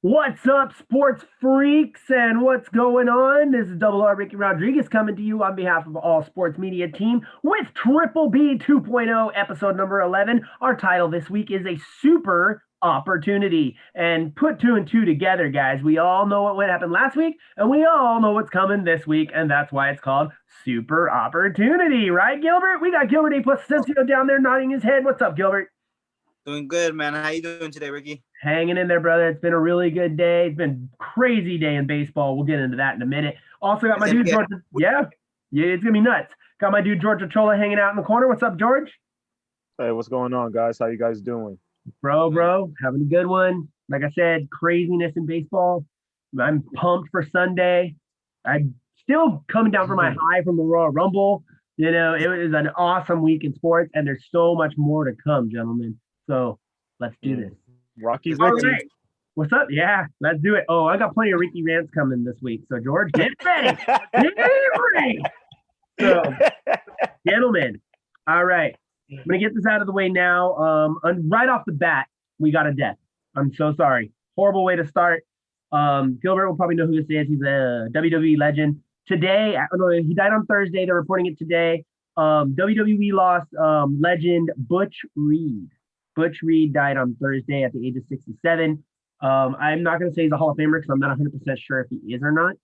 What's up, sports freaks, and what's going on? This is Double R Ricky Rodriguez coming to you on behalf of all sports media team with Triple B 2.0, episode number 11. Our title this week is a super opportunity. And put two and two together, guys. We all know what happened last week, and we all know what's coming this week, and that's why it's called super opportunity, right, Gilbert? We got Gilbert A. Placencio down there nodding his head. What's up, Gilbert? Doing good, man. How you doing today, Ricky? Hanging in there, brother. It's been a really good day. It's been a crazy day in baseball. We'll get into that in a minute. Also got my dude George. Yeah, it's gonna be nuts. Got my dude George Ochola hanging out in the corner. What's up, George? Hey, what's going on, guys? How you guys doing? Bro, having a good one. Like I said, craziness in baseball. I'm pumped for Sunday. I'm still coming down from my high from the Royal Rumble. You know, it was an awesome week in sports, and there's so much more to come, gentlemen. So let's do this. Rocky All Ricky. right. What's up? Yeah, let's do it. Oh, I got plenty of Ricky rants coming this week. So, George, get ready. Get ready. So, gentlemen, all right. I'm going to get this out of the way now. Right off the bat, we got a death. I'm so sorry. Horrible way to start. Gilbert will probably know who this is. He's a WWE legend. Today, he died on Thursday. They're reporting it today. WWE lost legend Butch Reed. Butch Reed died on Thursday at the age of 67. I'm not going to say he's a Hall of Famer because I'm not 100% sure if he is or not.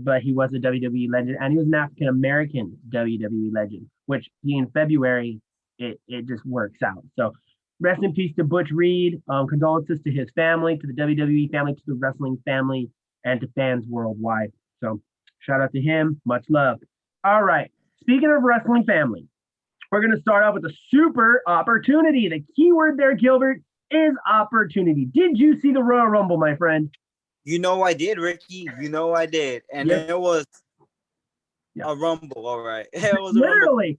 But he was a WWE legend, and he was an African-American WWE legend, which in February, it just works out. So rest in peace to Butch Reed. Condolences to his family, to the WWE family, to the wrestling family, and to fans worldwide. So shout out to him. Much love. All right. Speaking of wrestling family, we're going to start off with a super opportunity. The key word there, Gilbert, is opportunity. Did you see the Royal Rumble, my friend? You know I did, Ricky. You know I did. And it was a Rumble, all right. It was literally.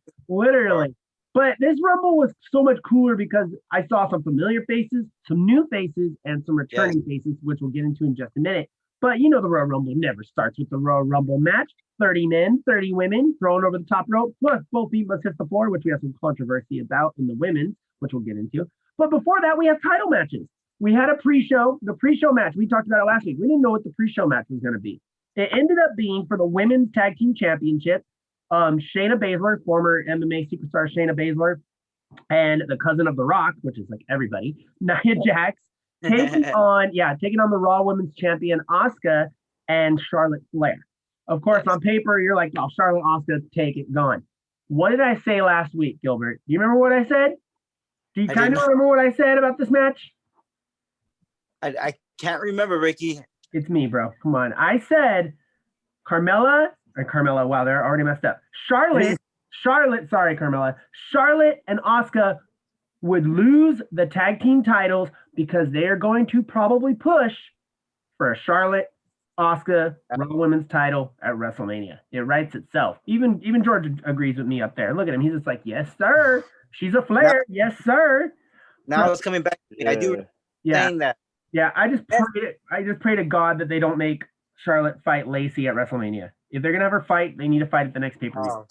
But this Rumble was so much cooler because I saw some familiar faces, some new faces, and some returning faces, which we'll get into in just a minute. But you know the Royal Rumble never starts with the Royal Rumble match. 30 men, 30 women thrown over the top rope, plus both feet must hit the floor, which we have some controversy about in the women's, which we'll get into. But before that, we have title matches. We had a pre-show, the pre-show match. We talked about it last week. We didn't know what the pre-show match was going to be. It ended up being for the Women's Tag Team Championship. Shayna Baszler, former MMA superstar Shayna Baszler, and the cousin of The Rock, which is like everybody, Nia Jax, taking on the Raw Women's Champion Asuka and Charlotte Flair. Of course, on paper, you're like, oh, Charlotte, Asuka, take it, gone. What did I say last week, Gilbert? Do you remember what I said? Do you kind of remember what I said about this match? I can't remember, Ricky. It's me, bro. Come on. I said Carmella, wow, they're already messed up. Charlotte, Carmella. Charlotte and Asuka would lose the tag team titles because they are going to probably push for a Charlotte Asuka Raw Women's title at WrestleMania. It writes itself. Even George agrees with me up there. Look at him. He's just like, yes, sir. She's a Flair. Yes, sir. Now it's coming back to me. I do saying that. Yeah, I just pray to God that they don't make Charlotte fight Lacey at WrestleMania. If they're gonna have her fight, they need to fight at the next pay-per-view. Oh.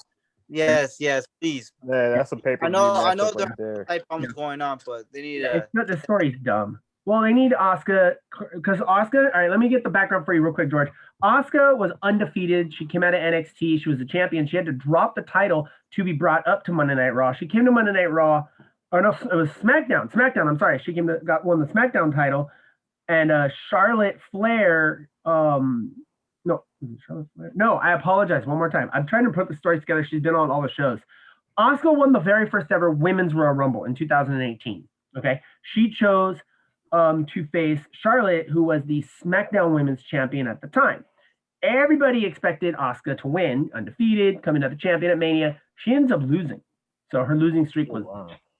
Yes, please. Yeah, that's a pay-per-view. I know there are problems going on, but they need the story's dumb. Well, they need Asuka because Asuka. All right, let me get the background for you real quick, George. Asuka was undefeated. She came out of NXT. She was a champion. She had to drop the title to be brought up to Monday Night Raw. She came to Monday Night Raw. Or no, it was SmackDown. SmackDown. I'm sorry. She won the SmackDown title, and Charlotte Flair. No, Charlotte Flair. No, I apologize. One more time. I'm trying to put the story together. She's been on all the shows. Asuka won the very first ever Women's Royal Rumble in 2018. Okay, she chose to face Charlotte, who was the SmackDown Women's Champion at the time. Everybody expected Asuka to win, undefeated, coming out the champion at Mania. She ends up losing, so her losing streak was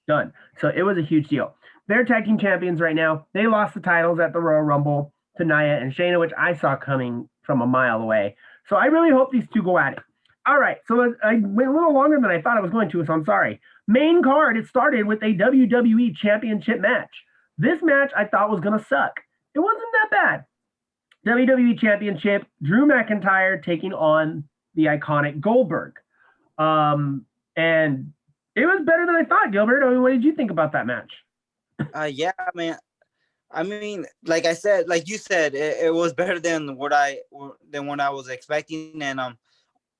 done. So it was a huge deal. They're tag team champions right now. They lost the titles at the Royal Rumble to Nia and Shayna, which I saw coming from a mile away. So I really hope these two go at it. All right, so I went a little longer than I thought I was going to, so I'm sorry. Main card, it started with a WWE Championship match. This match I thought was going to suck. It wasn't that bad. WWE Championship, Drew McIntyre taking on the iconic Goldberg. And it was better than I thought, Gilbert. I mean, what did you think about that match? Yeah, man. I mean, like I said, like you said, it was better than what I was expecting, and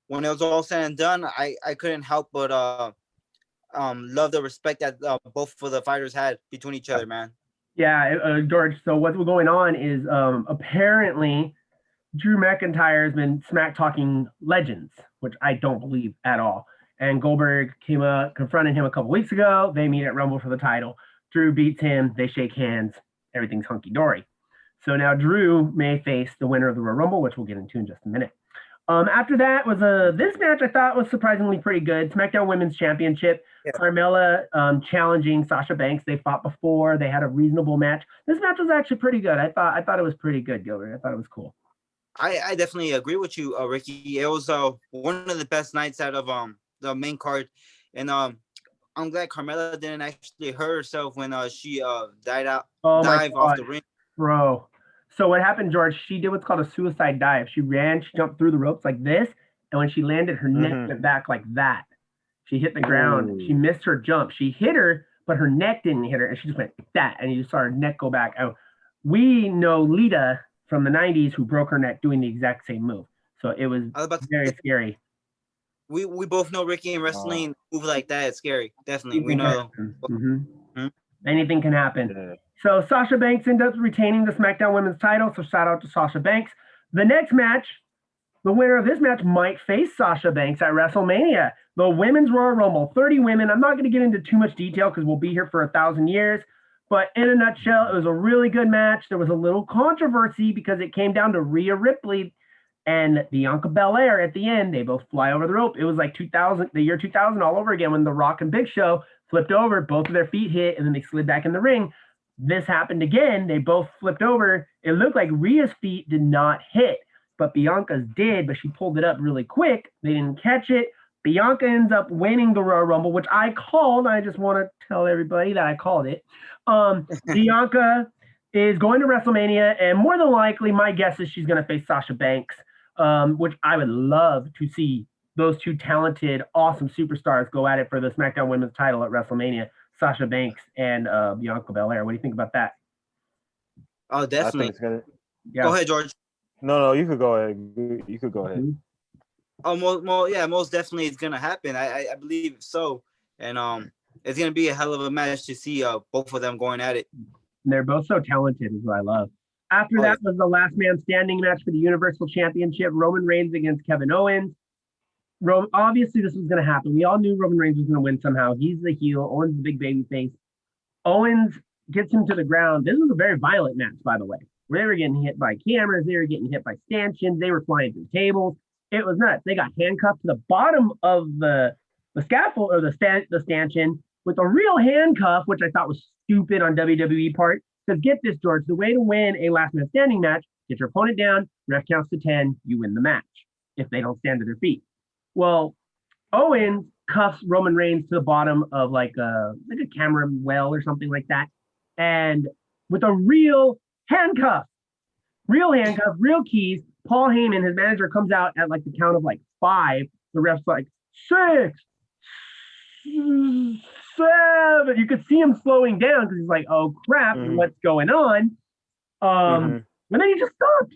when it was all said and done, I couldn't help but love the respect that both of the fighters had between each other, man. Yeah, George. So what's going on is apparently Drew McIntyre has been smack talking legends, which I don't believe at all. And Goldberg came up, confronted him a couple weeks ago. They meet at Rumble for the title. Drew beats him. They shake hands. Everything's hunky dory. So now Drew may face the winner of the Royal Rumble, which we'll get into in just a minute. After that was this match I thought was surprisingly pretty good. SmackDown Women's Championship. Yeah. Carmella challenging Sasha Banks. They fought before. They had a reasonable match. This match was actually pretty good. I thought it was pretty good, Gilbert. I thought it was cool. I definitely agree with you, Ricky. It was one of the best nights out of the main card, and I'm glad Carmella didn't actually hurt herself when she dive off the ring. Bro. So what happened, George? She did what's called a suicide dive. She ran, she jumped through the ropes like this, and when she landed, her neck went back like that. She hit the ground. She missed her jump. She hit her, but her neck didn't hit her, and she just went like that, and you just saw her neck go back. Oh, we know Lita from the 90s who broke her neck doing the exact same move. So it was very scary. We both know Ricky in wrestling move like that. It's scary. Definitely. We know. Anything can happen. Yeah. So Sasha Banks ends up retaining the SmackDown Women's title. So shout out to Sasha Banks. The next match, the winner of this match might face Sasha Banks at WrestleMania. The Women's Royal Rumble, 30 women. I'm not going to get into too much detail because we'll be here for 1,000 years. But in a nutshell, it was a really good match. There was a little controversy because it came down to Rhea Ripley and Bianca Belair at the end. They both fly over the rope. It was like the year 2000 all over again when The Rock and Big Show flipped over, both of their feet hit, and then they slid back in the ring. This happened again. They both flipped over. It looked like Rhea's feet did not hit, but Bianca's did, but she pulled it up really quick. They didn't catch it. Bianca ends up winning the Royal Rumble, which I called. I just want to tell everybody that I called it. Bianca is going to WrestleMania, and more than likely, my guess is she's going to face Sasha Banks, which I would love to see those two talented, awesome superstars go at it for the SmackDown Women's title at WrestleMania. Sasha Banks and Bianca Belair. What do you think about that? Oh, definitely. Yeah. Go ahead, George. No, you could go ahead. You could go ahead. Oh, most definitely it's gonna happen. I believe so, and it's gonna be a hell of a match to see both of them going at it. They're both so talented, is what I love. After that was the last man standing match for the Universal Championship. Roman Reigns against Kevin Owens. Obviously, this was going to happen. We all knew Roman Reigns was going to win somehow. He's the heel. Owens the big baby face. Owens gets him to the ground. This was a very violent match, by the way. They were getting hit by cameras. They were getting hit by stanchions. They were flying through tables. It was nuts. They got handcuffed to the bottom of the scaffold or the stanchion with a real handcuff, which I thought was stupid on WWE part. Because get this, George, the way to win a last man standing match, get your opponent down, ref counts to 10, you win the match if they don't stand to their feet. Well, Owens cuffs Roman Reigns to the bottom of like a camera well or something like that. And with a real handcuff, real keys, Paul Heyman, his manager, comes out at like the count of like 5. The ref's like 6, 7. You could see him slowing down because he's like, oh crap, what's going on? And then he just stopped.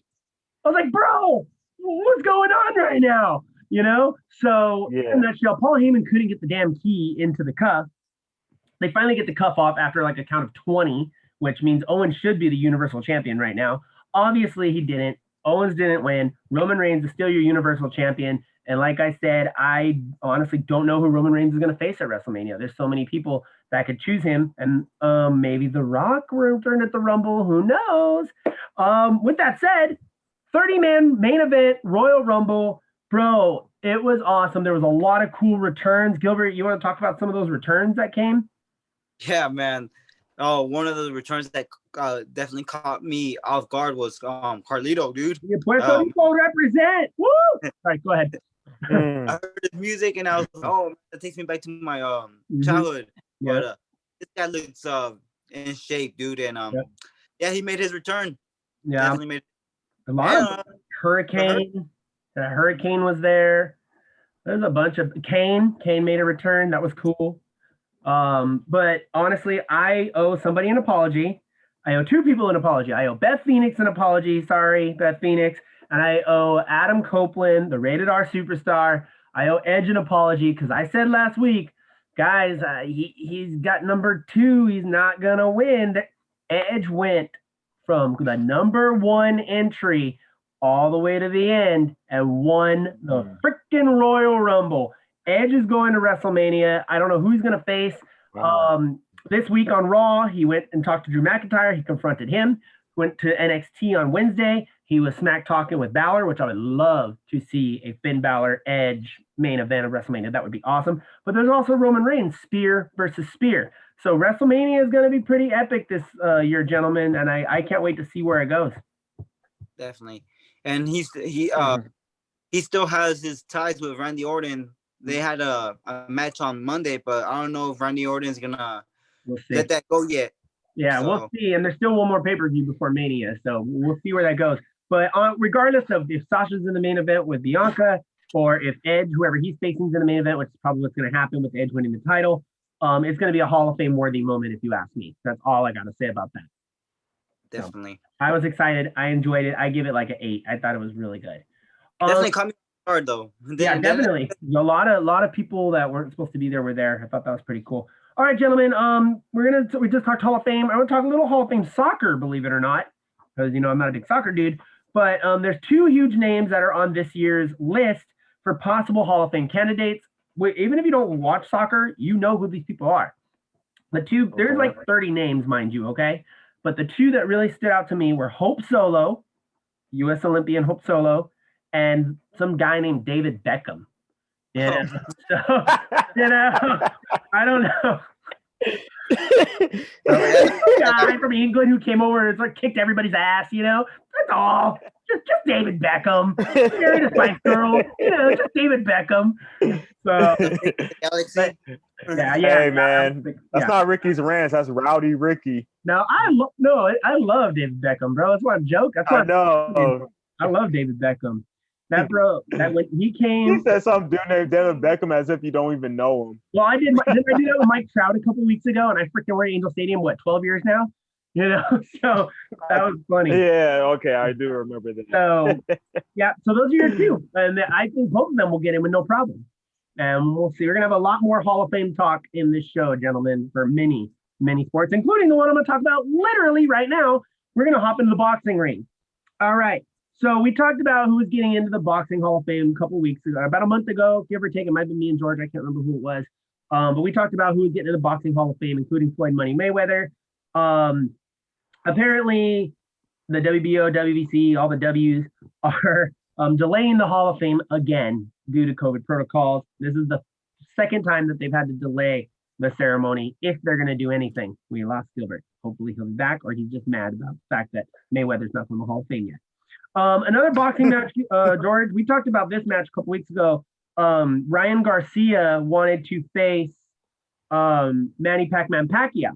I was like, bro, what's going on right now? You know? So in a nutshell, Paul Heyman couldn't get the damn key into the cuff. They finally get the cuff off after like a count of 20, which means Owens should be the Universal Champion right now. Obviously, he didn't. Owens didn't win. Roman Reigns is still your Universal Champion. And like I said, I honestly don't know who Roman Reigns is going to face at WrestleMania. There's so many people that could choose him. And maybe The Rock will return at the Rumble. Who knows? With that said, 30-man main event, Royal Rumble. Bro, it was awesome. There was a lot of cool returns. Gilbert, you want to talk about some of those returns that came? Yeah, man. Oh, one of the returns that definitely caught me off guard was Carlito, dude. Puerto Rico represent. Woo! All right, go ahead. I heard his music and I was like, oh, that takes me back to my childhood. Yeah. But this guy looks in shape, dude. And he made his return. Yeah. Definitely made a lot of Hurricane. Hurricane was there. There's a bunch of Kane made a return. That was cool. But honestly, I owe somebody an apology. I owe two people an apology. I owe Beth Phoenix an apology. Sorry, Beth Phoenix. And I owe Adam Copeland, the Rated R superstar. I owe Edge an apology because I said last week, guys, he's got number 2. He's not going to win. Edge went from the number 1 entry all the way to the end and won the freaking Royal Rumble. Edge is going to WrestleMania. I don't know who he's going to face. This week on Raw, he went and talked to Drew McIntyre. He confronted him. Went to NXT on Wednesday. He was smack talking with Balor, which I would love to see a Finn Balor Edge main event of WrestleMania. That would be awesome. But there's also Roman Reigns, spear versus spear. So WrestleMania is going to be pretty epic this year, gentlemen, and I can't wait to see where it goes. Definitely. And he still has his ties with Randy Orton. They had a match on Monday, but I don't know if Randy Orton's gonna let that go yet. Yeah, so we'll see. And there's still one more pay-per-view before Mania, so we'll see where that goes. But regardless of if Sasha's in the main event with Bianca or if Edge, whoever he's facing, is in the main event, which is probably what's going to happen with Edge winning the title, it's going to be a Hall of Fame worthy moment if you ask me. That's all I got to say about that. Definitely. So, I was excited. I enjoyed it. I give it like an 8. I thought it was really good. Definitely caught me hard though. Yeah, definitely. A lot of people that weren't supposed to be there were there. I thought that was pretty cool. All right, gentlemen. We just talked Hall of Fame. I want to talk a little Hall of Fame soccer, believe it or not, because I'm not a big soccer dude. But there's 2 huge names that are on this year's list for possible Hall of Fame candidates. Even if you don't watch soccer, you know who these people are. There's like 30 names, mind you, okay? But the 2 that really stood out to me were Hope Solo, U.S. Olympian Hope Solo, and some guy named David Beckham. Yeah. So, I don't know. Guy from England who came over and like kicked everybody's ass, That's all. Just David Beckham. Married a Spice Girl. Just David Beckham. So yeah. Hey man, that's not Ricky's rants. That's Rowdy Ricky. No, I love David Beckham, bro. That's why I'm joking. I know. I love David Beckham. That when he came, he said something dude named David Beckham as if you don't even know him. Well, didn't I do that with Mike Trout a couple weeks ago, and I freaking wear Angel Stadium 12 years now, So that was funny. Yeah, okay, I do remember that. So yeah, so those are your 2, and I think both of them will get in with no problem. And we'll see. We're gonna have a lot more Hall of Fame talk in this show, gentlemen, for many sports, including the one I'm gonna talk about literally right now. We're gonna hop into the boxing ring. All right. So we talked about who was getting into the Boxing Hall of Fame a couple of weeks ago, about a month ago, give or take. It might have been me and George. I can't remember who it was. But we talked about who was getting into the Boxing Hall of Fame, including Floyd Money Mayweather. Apparently, the WBO, WBC, all the Ws are delaying the Hall of Fame again due to COVID protocols. This is the second time that they've had to delay the ceremony if they're going to do anything. We lost Gilbert. Hopefully he'll be back, or he's just mad about the fact that Mayweather's not from the Hall of Fame yet. Another boxing match, George, we talked about this match a couple weeks ago. Ryan Garcia wanted to face Manny Pacman Pacquiao.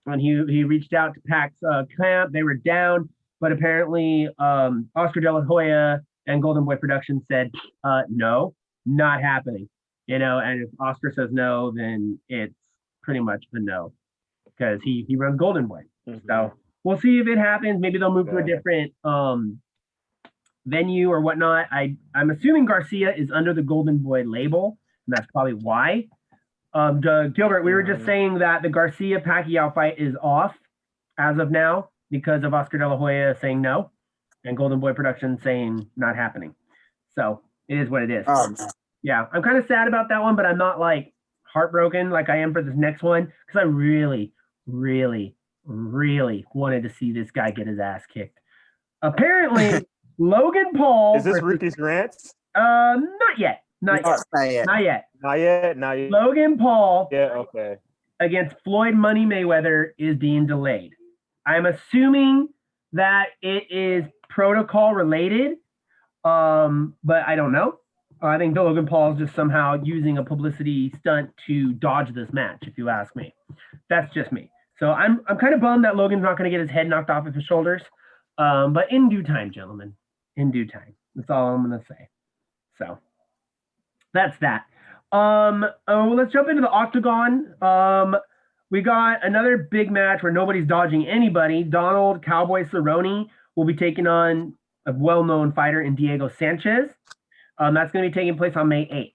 And he reached out to Pac's camp. They were down, but apparently Oscar De La Hoya and Golden Boy Productions said, no, not happening. And if Oscar says no, then it's pretty much a no because he runs Golden Boy. Mm-hmm. So we'll see if it happens. Maybe they'll move to a different venue or whatnot. I'm assuming Garcia is under the Golden Boy label, and that's probably why. Gilbert, we were just saying that the Garcia Pacquiao fight is off as of now because of Oscar De La Hoya saying no and Golden Boy Productions saying not happening. So it is what it is. Yeah, I'm kind of sad about that one, but I'm not like heartbroken like I am for this next one because I really, really, really wanted to see this guy get his ass kicked. Apparently, Logan Paul. Is this Ricky's rants? Not yet. Not yet. Logan Paul. Yeah, okay. Against Floyd Money Mayweather is being delayed. I'm assuming that it is protocol related, but I don't know. I think Logan Paul is just somehow using a publicity stunt to dodge this match, if you ask me. That's just me. So I'm kind of bummed that Logan's not going to get his head knocked off of his shoulders. But in due time, gentlemen, in due time. That's all I'm going to say. So that's that. Let's jump into the octagon. We got another big match where nobody's dodging anybody. Donald Cowboy Cerrone will be taking on a well-known fighter in Diego Sanchez. That's going to be taking place on May 8th.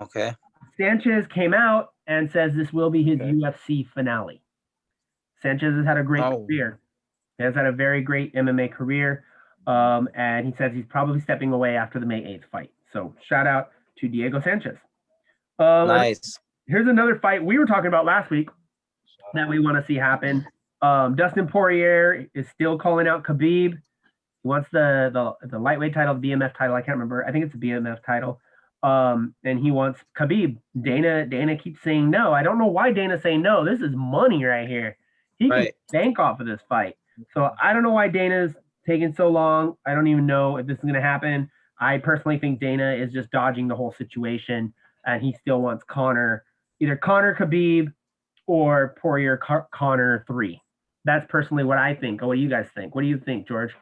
Okay. Sanchez came out and says this will be his UFC finale. Sanchez has had a great career. He has had a very great MMA career. And he says he's probably stepping away after the May 8th fight. So shout out to Diego Sanchez. Nice. Here's another fight we were talking about last week that we want to see happen. Dustin Poirier is still calling out Khabib. He wants the lightweight title, the BMF title. I can't remember. I think it's the BMF title. And he wants Khabib. Dana keeps saying no. I don't know why Dana's saying no. This is money right here. He can bank off of this fight. So I don't know why Dana's taking so long. I don't even know if this is going to happen. I personally think Dana is just dodging the whole situation, and he still wants either Conor Khabib or Poirier Conor 3. That's personally what I think. What do you guys think? What do you think, George?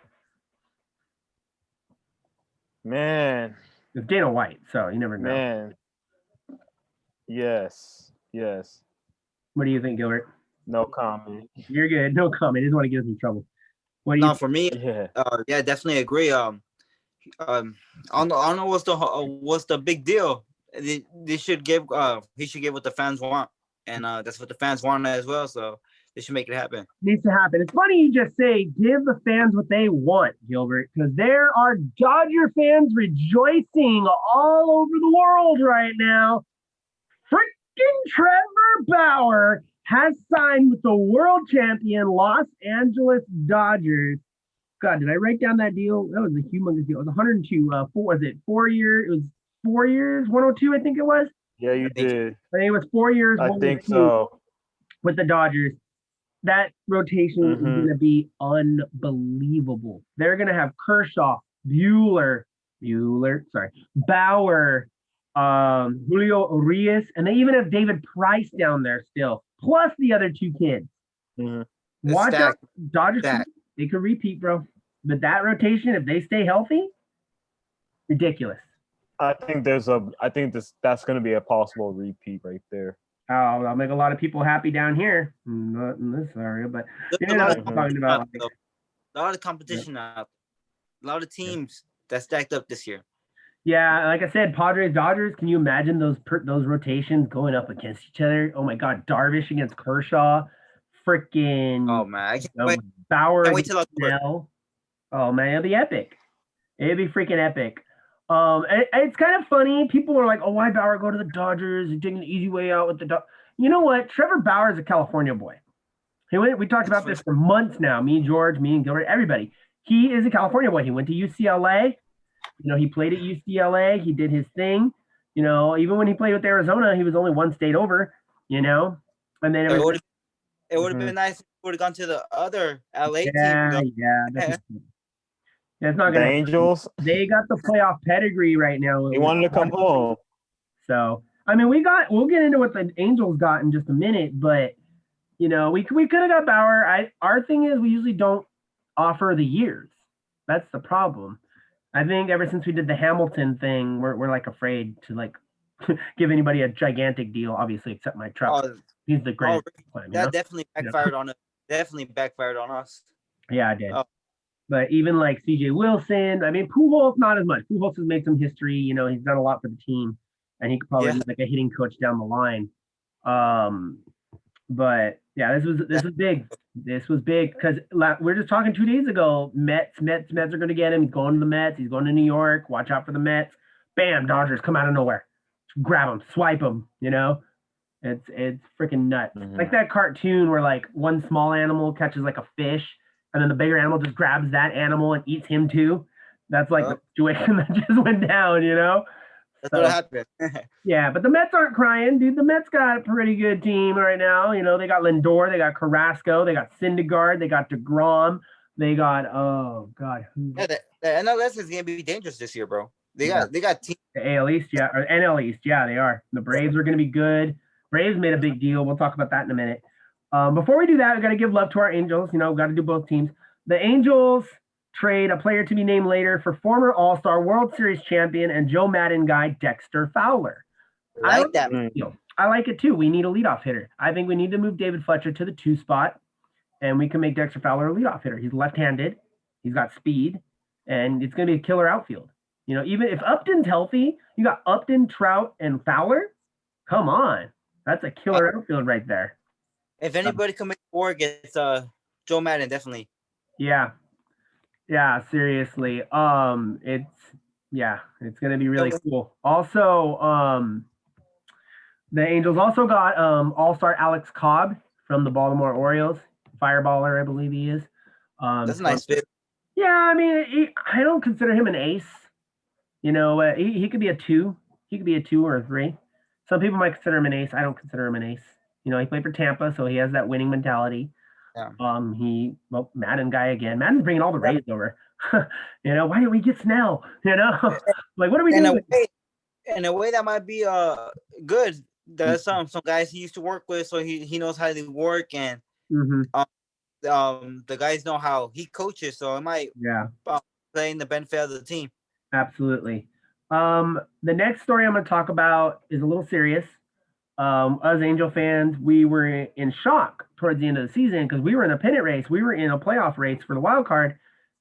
Man. It's Dana White, so you never know. Man. Yes. What do you think, Gilbert? No comment. You're good. No comment. I just want to get us in trouble. What do you No, for me, definitely agree. I don't know what's the big deal. They should give he should give what the fans want, and that's what the fans want as well. So they should make it happen. Needs to happen. It's funny you just say give the fans what they want, Gilbert, because there are Dodger fans rejoicing all over the world right now. Freaking Trevor Bauer has signed with the world champion Los Angeles Dodgers. God, did I write down that deal? That was a humongous deal. It was 102. Was it 4 years? It was 4 years, 102, I think it was. Yeah, you did. I think it was 4 years. I think so. With the Dodgers. That rotation is going to be unbelievable. They're going to have Kershaw, Bauer, Julio Urias, and they even have David Price down there still, plus the other two kids. Watch out, Dodgers. They could repeat, bro. But that rotation, if they stay healthy, ridiculous. I think that's going to be a possible repeat right there. Oh, I'll make a lot of people happy down here. Not in this area, but you know what I'm talking about. A lot of competition out. A lot of teams that stacked up this year. Yeah, like I said, Padres, Dodgers. Can you imagine those rotations going up against each other? Oh my God, Darvish against Kershaw, freaking. Oh man, I can't wait. Bauer. Can't wait till October. Oh man, it'll be epic. It'll be freaking epic. It's kind of funny. People are like, "Oh, why Bauer go to the Dodgers? He's taking an easy way out with the Dodgers." You know what? Trevor Bauer is a California boy. We talked about this for months now. Me, George, me, and Gilbert, everybody. He is a California boy. He went to UCLA. He played at UCLA. He did his thing. Even when he played with Arizona, he was only one state over. And then it would have been nice if he would have gone to the other LA team. Yeah. It's not gonna. The Angels. They got the playoff pedigree right now. He wanted to come home. So we'll get into what the Angels got in just a minute, but we could have got Bauer. Our thing is we usually don't offer the years. That's the problem. I think ever since we did the Hamilton thing, we're like afraid to like give anybody a gigantic deal. Obviously, except Mike Trout. He's the greatest. That definitely backfired on us. Definitely backfired on us. Yeah, I did. But even like CJ Wilson, Pujols not as much. Pujols has made some history. He's done a lot for the team, and he could probably be like a hitting coach down the line. But yeah, this was big. This was big because we're just talking 2 days ago. Mets are going to get him. He's going to the Mets. He's going to New York. Watch out for the Mets. Bam, Dodgers come out of nowhere. Grab him, swipe him. It's freaking nuts. Like that cartoon where like one small animal catches like a fish, and then the bigger animal just grabs that animal and eats him too. That's like the situation that just went down. That's what happened. Yeah, but the Mets aren't crying, dude. The Mets got a pretty good team right now. They got Lindor, they got Carrasco, they got Syndergaard, they got DeGrom, they got Yeah, the NLS is gonna be dangerous this year, bro. They got teams. The AL East, or NL East, yeah, they are. The Braves are gonna be good. Braves made a big deal. We'll talk about that in a minute. Before we do that, we got to give love to our Angels. Got to do both teams. The Angels trade a player to be named later for former All-Star World Series champion and Joe Madden guy Dexter Fowler. I I like it too. We need a leadoff hitter. I think we need to move David Fletcher to the 2 spot, and we can make Dexter Fowler a leadoff hitter. He's left-handed. He's got speed, and it's going to be a killer outfield. You know, even if Upton's healthy, you got Upton, Trout, and Fowler. Come on. That's a killer outfield right there. If anybody can make it work, it's Joe Madden, definitely. Yeah. Yeah, seriously. It's gonna be really cool. Also, the Angels also got All-Star Alex Cobb from the Baltimore Orioles, fireballer, I believe he is. That's a nice fit. Yeah, I mean, I don't consider him an ace. You know, he could be a 2. He could be a 2 or a 3. Some people might consider him an ace. I don't consider him an ace. You know, he played for Tampa, so he has that winning mentality. Yeah. Madden guy again. Madden's bringing all the Rays over. You know, why didn't we get Snell? You know, like what are we doing? In a way, that might be good. There's some guys he used to work with, so he knows how they work, and the guys know how he coaches, so it might play in the benefit of the team. Absolutely. The next story I'm going to talk about is a little serious. Us Angel fans, we were in shock towards the end of the season because we were in a pennant race. We were in a playoff race for the wild card,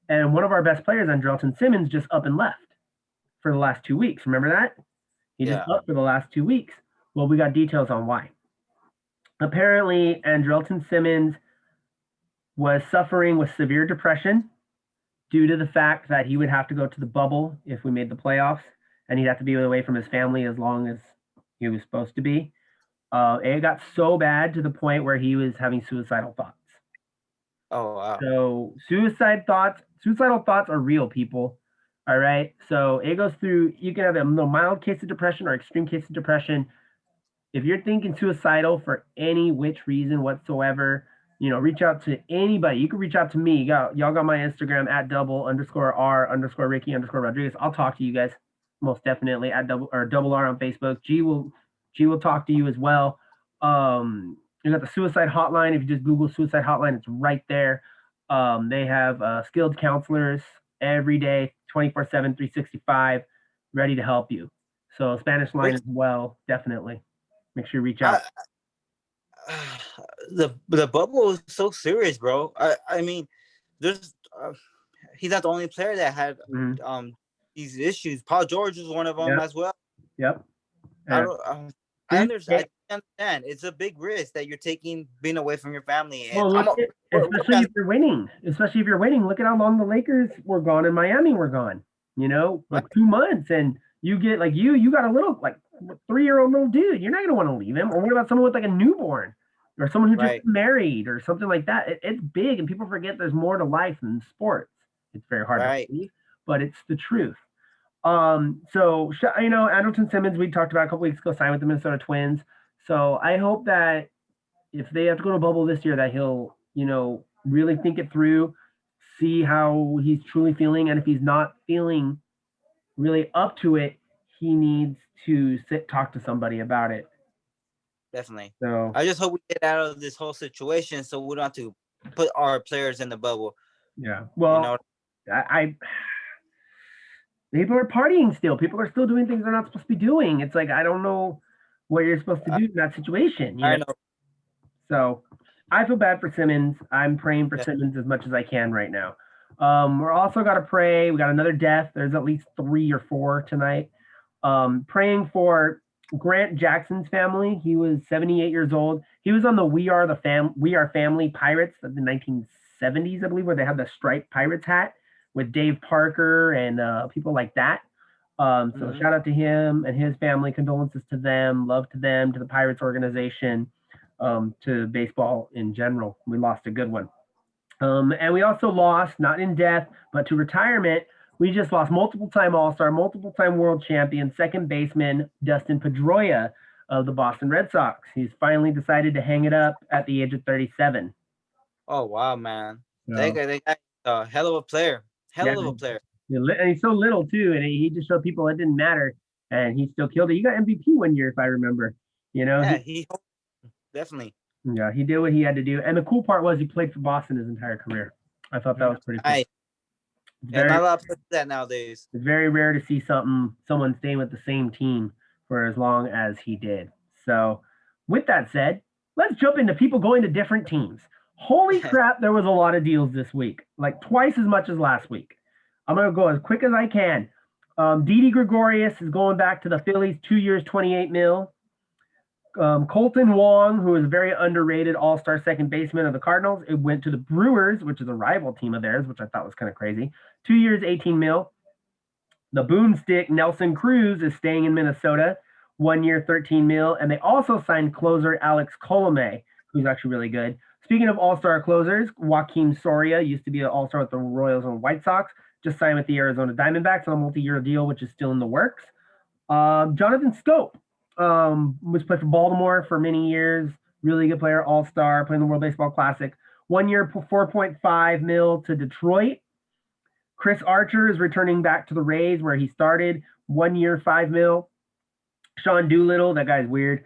and one of our best players, Andrelton Simmons, just up and left for the last 2 weeks. Remember that? He just up for the last 2 weeks. Well, we got details on why. Apparently, Andrelton Simmons was suffering with severe depression due to the fact that he would have to go to the bubble if we made the playoffs, and he'd have to be away from his family as long as he was supposed to be. It got so bad to the point where he was having suicidal thoughts. Oh, wow. So suicidal thoughts are real, people. All right. So it goes through, you can have a mild case of depression or extreme case of depression. If you're thinking suicidal for any which reason whatsoever, you know, reach out to anybody. You can reach out to me. Y'all got my Instagram at double_R_Ricky_Rodriguez. I'll talk to you guys most definitely at double R on Facebook. G will talk to you as well. You got the suicide hotline. If you just Google suicide hotline, it's right there. They have skilled counselors every day, 24/7, 365, ready to help you. So Spanish line as well, definitely. Make sure you reach out. The bubble is so serious, bro. I mean, there's he's not the only player that had these issues. Paul George was one of them as well. Yep. I understand. It's a big risk that you're taking being away from your family. And especially if you're winning. Look at how long the Lakers were gone and Miami were gone. You know, like 2 months, and you get like you got a little like 3-year-old little dude. You're not gonna want to leave him. Or what about someone with like a newborn, or someone who just married, or something like that? It's big, and people forget there's more to life than sports. It's very hard to believe, but it's the truth. So you know, Andrelton Simmons, we talked about a couple weeks ago, signed with the Minnesota Twins. So I hope that if they have to go to bubble this year, that he'll, you know, really think it through, see how he's truly feeling, and if he's not feeling really up to it, he needs to talk to somebody about it. Definitely. So I just hope we get out of this whole situation so we don't have to put our players in the bubble. Yeah. Well, you know, people are partying still. People are still doing things they're not supposed to be doing. It's like, I don't know what you're supposed to do in that situation. You know? So I feel bad for Simmons. I'm praying for Simmons as much as I can right now. We're also got to pray. We got another death. There's at least 3 or 4 tonight. Praying for Grant Jackson's family. He was 78 years old. He was on the We Are Family Pirates of the 1970s, I believe, where they had the striped Pirates hat with Dave Parker and people like that. So shout out to him and his family. Condolences to them. Love to them, to the Pirates organization, to baseball in general. We lost a good one. And we also lost, not in death, but to retirement. We just lost multiple-time All-Star, multiple-time world champion, second baseman Dustin Pedroia of the Boston Red Sox. He's finally decided to hang it up at the age of 37. Oh, wow, man. That guy's a hell of a player. Hell of a player. And he's so little, too, and he just showed people it didn't matter, and he still killed it. He got MVP one year, if I remember. You know, he definitely. Yeah, he did what he had to do. And the cool part was he played for Boston his entire career. I thought that was pretty cool. Not a lot of players do that nowadays. It's very rare to see someone staying with the same team for as long as he did. So with that said, let's jump into people going to different teams. Holy crap, there was a lot of deals this week, like twice as much as last week. I'm going to go as quick as I can. Didi Gregorius is going back to the Phillies, 2 years, 28 mil. Colton Wong, who is a very underrated all-star second baseman of the Cardinals, it went to the Brewers, which is a rival team of theirs, which I thought was kind of crazy. 2 years, 18 mil. The boomstick Nelson Cruz is staying in Minnesota, 1 year, 13 mil. And they also signed closer Alex Colomé, who's actually really good. Speaking of all-star closers, Joaquin Soria used to be an all-star with the Royals and White Sox, just signed with the Arizona Diamondbacks on a multi-year deal, which is still in the works. Jonathan Scope was played for Baltimore for many years. Really good player, all-star, playing the World Baseball Classic. 1 year, 4.5 mil to Detroit. Chris Archer is returning back to the Rays where he started. 1 year, 5 mil. Sean Doolittle, that guy's weird.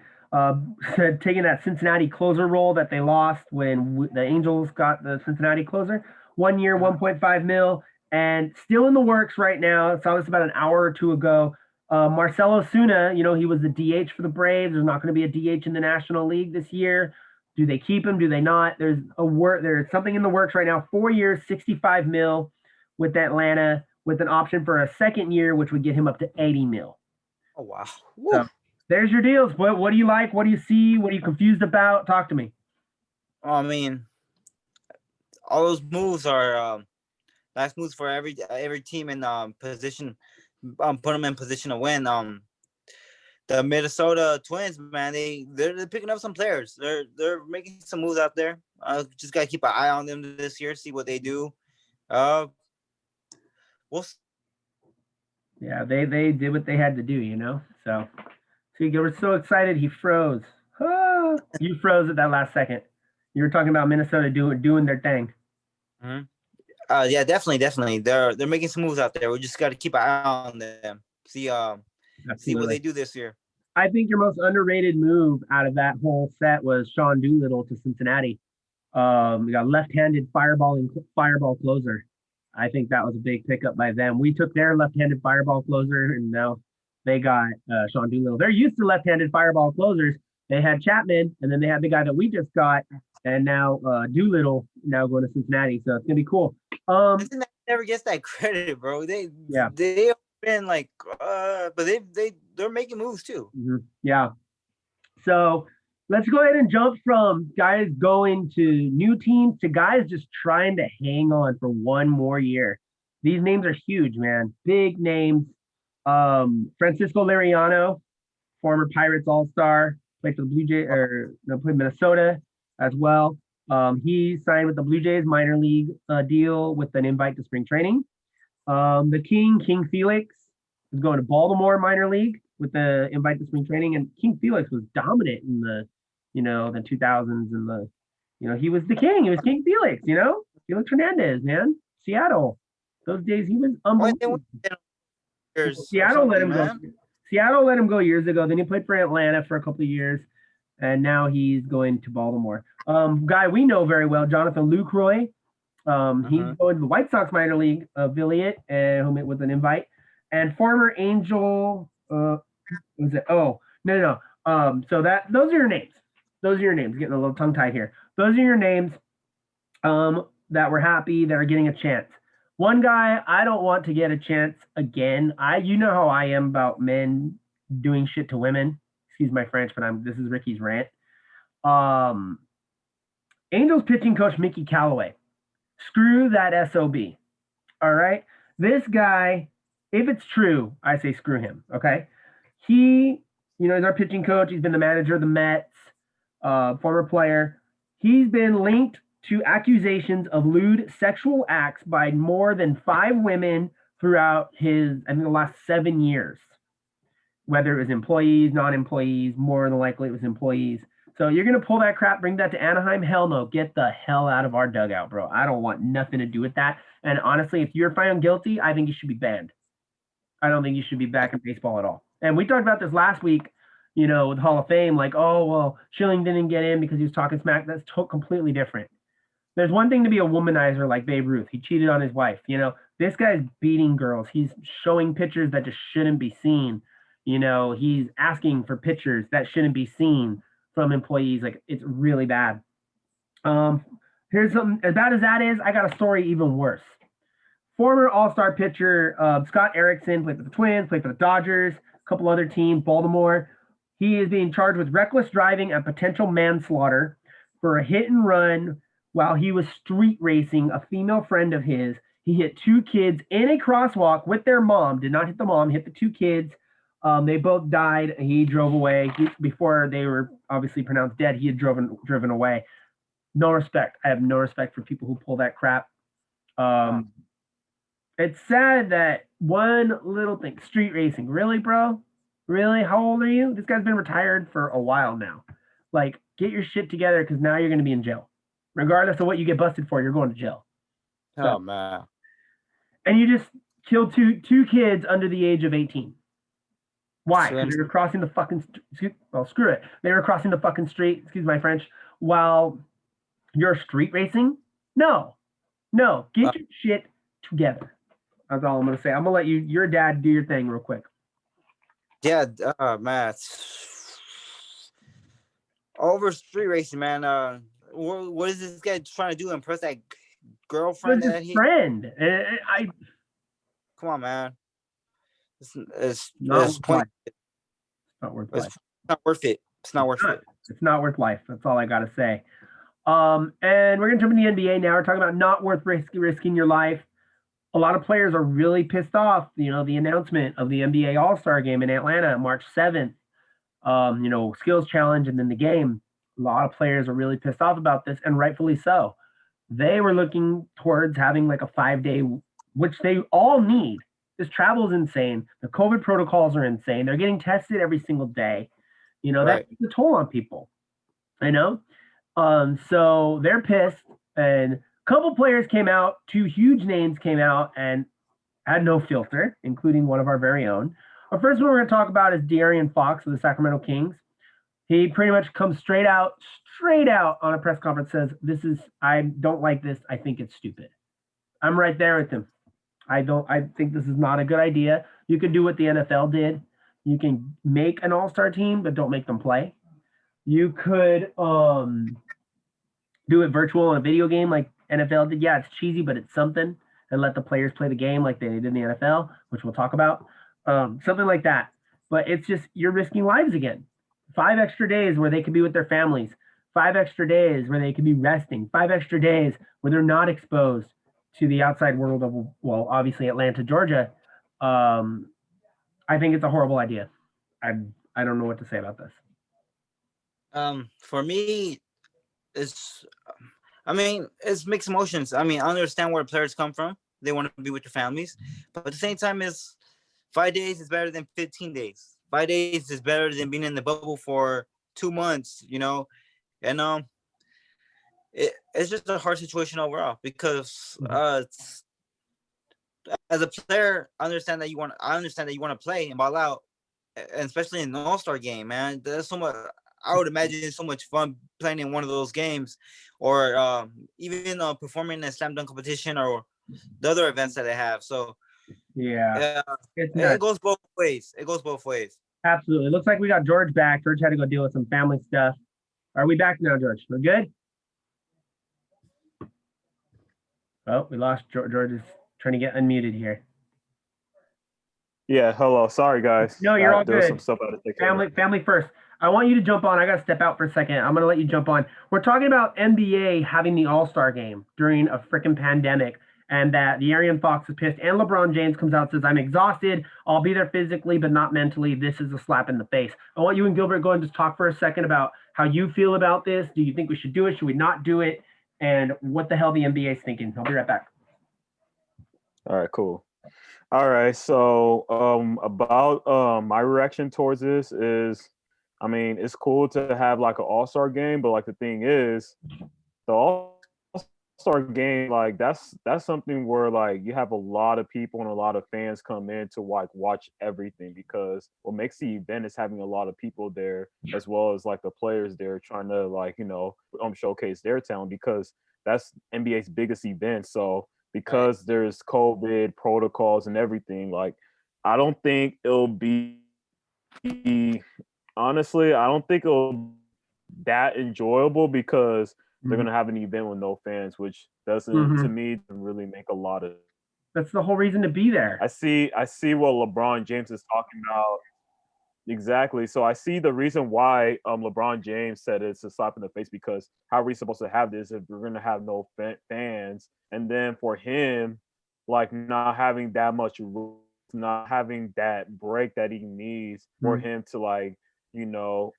Taking that Cincinnati closer role that they lost when the Angels got the Cincinnati closer. 1 year, 1.5 mil. And still in the works right now. Saw this about an hour or two ago. Marcelo Osuna, he was the DH for the Braves. There's not going to be a DH in the National League this year. Do they keep him? Do they not? There's something in the works right now. 4 years, 65 mil with Atlanta, with an option for a second year, which would get him up to 80 mil. Oh, wow. So there's your deals. What do you like? What do you see? What are you confused about? Talk to me. I mean, all those moves are nice moves for every team in position. Put them in position to win. The Minnesota Twins, man, they're picking up some players. They're making some moves out there. Just gotta keep an eye on them this year, see what they do. Yeah, they did what they had to do, So see, you were so excited he froze. You froze at that last second. You were talking about Minnesota doing their thing. Mm-hmm. Yeah, definitely. They're making some moves out there. We just got to keep an eye on them. See what they do this year. I think your most underrated move out of that whole set was Sean Doolittle to Cincinnati. We got left-handed fireball closer. I think that was a big pickup by them. We took their left-handed fireball closer, and now they got Sean Doolittle. They're used to left-handed fireball closers. They had Chapman, and then they had the guy that we just got, and now Doolittle now going to Cincinnati. So it's gonna be cool. Cincinnati never gets that credit, bro. They've been like, but they're making moves too. Mm-hmm. Yeah. So let's go ahead and jump from guys going to new teams to guys just trying to hang on for one more year. These names are huge, man. Big names. Francisco Liriano, former Pirates All-Star, played for the Blue Jays, played Minnesota as well. He signed with the Blue Jays minor league deal with an invite to spring training. The King Felix, is going to Baltimore minor league with the invite to spring training, and King Felix was dominant in the 2000s and he was the king. He was King Felix, Felix Hernandez, man. Seattle, those days he was unbelievable. Seattle let him go. Seattle let him go years ago. Then he played for Atlanta for a couple of years, and now he's going to Baltimore. Guy we know very well, Jonathan Lucroy. He's going to the White Sox minor league affiliate, and with an invite. And former Angel, was it? Oh, no. So those are your names. Those are your names. Getting a little tongue-tied here. Those are your names that were happy, that are getting a chance. One guy, I don't want to get a chance again. You know how I am about men doing shit to women. Excuse my French, but this is Ricky's rant. Angels pitching coach Mickey Callaway. Screw that SOB. All right? This guy, if it's true, I say screw him, okay? He, he's our pitching coach. He's been the manager of the Mets, former player. He's been linked to accusations of lewd sexual acts by more than 5 women throughout the last 7 years. Whether it was employees, non-employees, more than likely it was employees. So you're going to pull that crap, bring that to Anaheim? Hell no. Get the hell out of our dugout, bro. I don't want nothing to do with that. And honestly, if you're found guilty, I think you should be banned. I don't think you should be back in baseball at all. And we talked about this last week, with Hall of Fame, like, oh, well, Schilling didn't get in because he was talking smack. That's completely different. There's one thing to be a womanizer like Babe Ruth. He cheated on his wife. This guy's beating girls. He's showing pictures that just shouldn't be seen. He's asking for pictures that shouldn't be seen. from employees. Like it's really bad. Here's something as bad as that is. I got a story even worse. Former All-Star pitcher Scott Erickson played for the Twins, played for the Dodgers, a couple other teams, Baltimore. He is being charged with reckless driving and potential manslaughter for a hit and run while he was street racing a female friend of his. He hit two kids in a crosswalk with their mom. Did not hit the mom, hit the two kids. They both died. He drove away before they were obviously pronounced dead. He had driven away. No respect. I have no respect for people who pull that crap. It's sad that one little thing, street racing. Really, bro? Really? How old are you? This guy's been retired for a while now. Like, get your shit together because now you're going to be in jail. Regardless of what you get busted for, you're going to jail. Oh, man. And you just killed two kids under the age of 18. Why? So Because they were crossing the fucking screw it. They were crossing the fucking street, excuse my French, while you're street racing? No. Get your shit together. That's all I'm gonna say. I'm gonna let your dad do your thing real quick. Yeah, man. Over street racing, man. What is this guy trying to do? Impress that girlfriend that he? Friend. Come on, man. It's not point. It's not worth life. It's not worth it. It's not worth it. It's not worth life. That's all I gotta say. And we're gonna jump in the NBA now. We're talking about not worth risking your life. A lot of players are really pissed off. The announcement of the NBA All-Star Game in Atlanta, March 7th. Skills challenge and then the game. A lot of players are really pissed off about this, and rightfully so. They were looking towards having like a 5-day, which they all need. This travel is insane. The COVID protocols are insane. They're getting tested every single day. That takes a toll on people. I know. So they're pissed, and a couple players came out, two huge names came out and had no filter, including one of our very own. Our first one we're going to talk about is De'Aaron Fox of the Sacramento Kings. He pretty much comes straight out on a press conference, says, I don't like this. I think it's stupid. I'm right there with him. I think this is not a good idea. You can do what the NFL did. You can make an all-star team, but don't make them play. You could do it virtual in a video game like NFL did. Yeah, it's cheesy, but it's something. And let the players play the game like they did in the NFL, which we'll talk about. Something like that. But it's just, you're risking lives again. 5 extra days where they could be with their families. 5 extra days where they could be resting. 5 extra days where they're not exposed to the outside world of, well, obviously Atlanta, Georgia. I think it's a horrible idea. I don't know what to say about this. For me, it's mixed emotions. I understand where players come from. They want to be with their families. But at the same time, 5 days is better than 15 days. 5 days is better than being in the bubble for 2 months, And it's just a hard situation overall because as a player, I understand that you want to play and ball out, and especially in the All-Star game, man. There's so much. I would imagine it's so much fun playing in one of those games, or even performing in a slam dunk competition or the other events that they have. So yeah, it goes both ways. Absolutely. Looks like we got George back. George had to go deal with some family stuff. Are we back now, George? We're good? Oh, we lost George. George is trying to get unmuted here. Yeah, hello. Sorry, guys. No, you're all good. Some stuff I had to take care of. Family first. I want you to jump on. I got to step out for a second. I'm going to let you jump on. We're talking about NBA having the All-Star game during a freaking pandemic, and that De'Aaron Fox is pissed, and LeBron James comes out and says, I'm exhausted. I'll be there physically, but not mentally. This is a slap in the face. I want you and Gilbert go and just talk for a second about how you feel about this. Do you think we should do it? Should we not do it? And what the hell the NBA is thinking. I'll be right back. All right, cool. All right, so about my reaction towards this is, it's cool to have like an all-star game, but like the thing is, the all-star game, like that's something where like you have a lot of people and a lot of fans come in to like watch everything, because what makes the event is having a lot of people there, as well as like the players there trying to like, showcase their talent, because that's NBA's biggest event. So because there's COVID protocols and everything, like I don't think it'll be that enjoyable because they're gonna have an event with no fans, which doesn't to me really make a lot of. That's the whole reason to be there. I see what LeBron James is talking about. Exactly. So I see the reason why LeBron James said it's a slap in the face because how are we supposed to have this if we're going to have no fans? And then for him, like not having that much, not having that break that he needs for him to like, you know,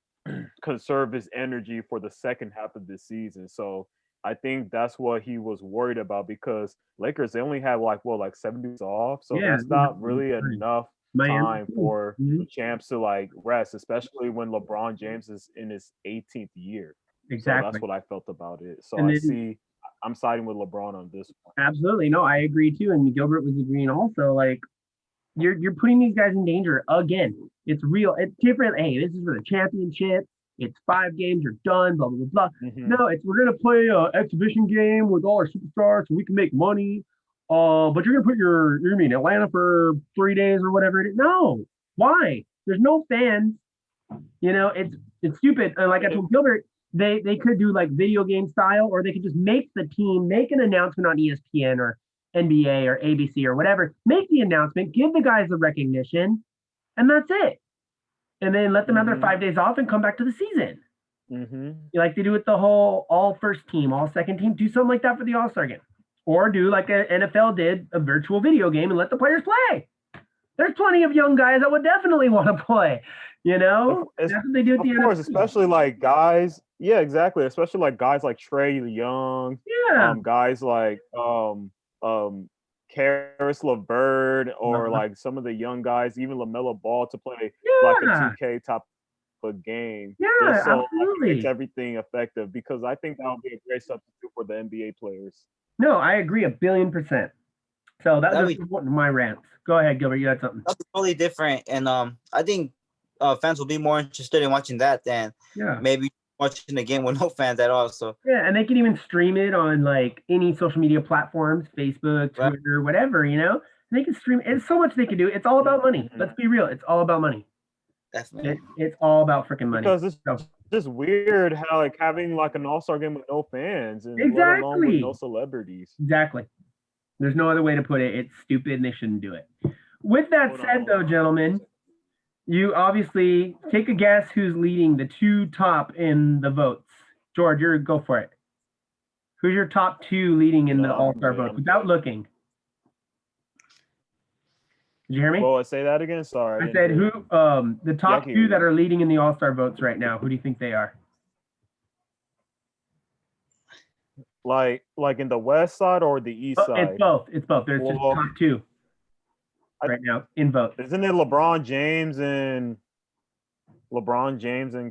conserve his energy for the second half of the season. So I think that's what he was worried about because Lakers, they only have like 7 days off. So that's not really enough time for the champs to like rest, especially when LeBron James is in his 18th year. Exactly. So that's what I felt about it. So And I'm siding with LeBron on this one. Absolutely. No, I agree too. And Gilbert was agreeing also. Like you're putting these guys in danger again. It's real. It's different. Hey, this is for the championship. It's 5 games. You're done. Blah blah blah. No, we're gonna play an exhibition game with all our superstars so we can make money. But you're gonna put you mean Atlanta for 3 days or whatever it is. No, why? There's no fans. You know, it's stupid. And like I told Gilbert, they could do like video game style, or they could just make the team make an announcement on ESPN or NBA or ABC or whatever. Make the announcement, give the guys the recognition, and that's it. And then let them have their 5 days off and come back to the season. Like they do with the whole all first team, all second team. Do something like that for the All-Star game. Or do like the NFL did, a virtual video game and let the players play. There's plenty of young guys that would definitely want to play. You know, that's what they do at the NFL. Of course, especially like guys. Yeah, exactly. Especially like guys like Trey Young. Yeah. Guys like Karis LeVert or like some of the young guys, even LaMelo Ball to play like a 2K type of game. Yeah, just so absolutely. Like, it makes everything effective because I think that would be a great substitute for the NBA players. No, I agree 1,000,000,000%. So that's one of my rants. Go ahead, Gilbert. You had something. That's totally different, and I think fans will be more interested in watching that than maybe watching the game with no fans at all. So yeah, and they can even stream it on like any social media platforms, Facebook, Twitter, whatever. You know, they can stream. It's so much they can do. It's all about money. Let's be real. It's all about money. Definitely, it's all about freaking money. Because it's just weird how like having like an All-Star game with no fans and let alone with no celebrities. Exactly. There's no other way to put it. It's stupid and they shouldn't do it. With that said, though, gentlemen, you obviously take a guess who's leading the 2 top in the votes. George, go for it. Who's your top 2 leading in the All-Star votes without looking? Did you hear me? Oh, say that again. Sorry. I said who the top 2 that are leading in the All-Star votes right now. Who do you think they are? Like in the West side or the East side? It's both. There's just top 2 right now in vote. Isn't it LeBron James and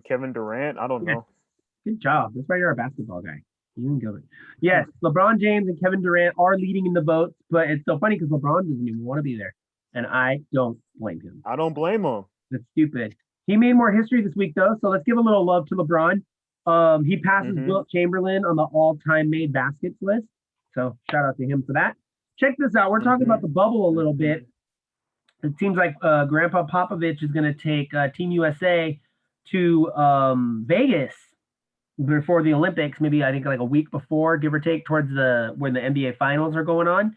Kevin Durant? I don't know. Good job. That's why you're a basketball guy. You can go. Yes, LeBron James and Kevin Durant are leading in the votes, but it's so funny because LeBron doesn't even want to be there, and I don't blame him. I don't blame him. That's stupid. He made more history this week though, so let's give a little love to LeBron. He passes Wilt Chamberlain on the all-time made baskets list. So shout out to him for that. Check this out. We're talking about the bubble a little bit. It seems like Grandpa Popovich is going to take Team USA to Vegas before the Olympics. Maybe I think like a week before, give or take, towards when the NBA finals are going on.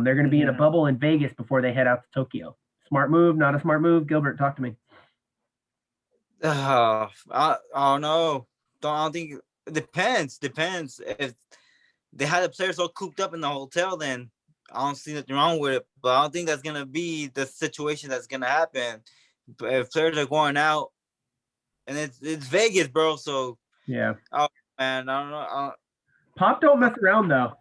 They're going to be in a bubble in Vegas before they head out to Tokyo. Smart move, not a smart move. Gilbert, talk to me. I don't know. I don't think it depends. If they had the players all cooped up in the hotel, then I don't see nothing wrong with it. But I don't think that's gonna be the situation that's gonna happen. But if players are going out, and it's Vegas, bro. So yeah. Oh man, I don't know. Pop don't mess around though.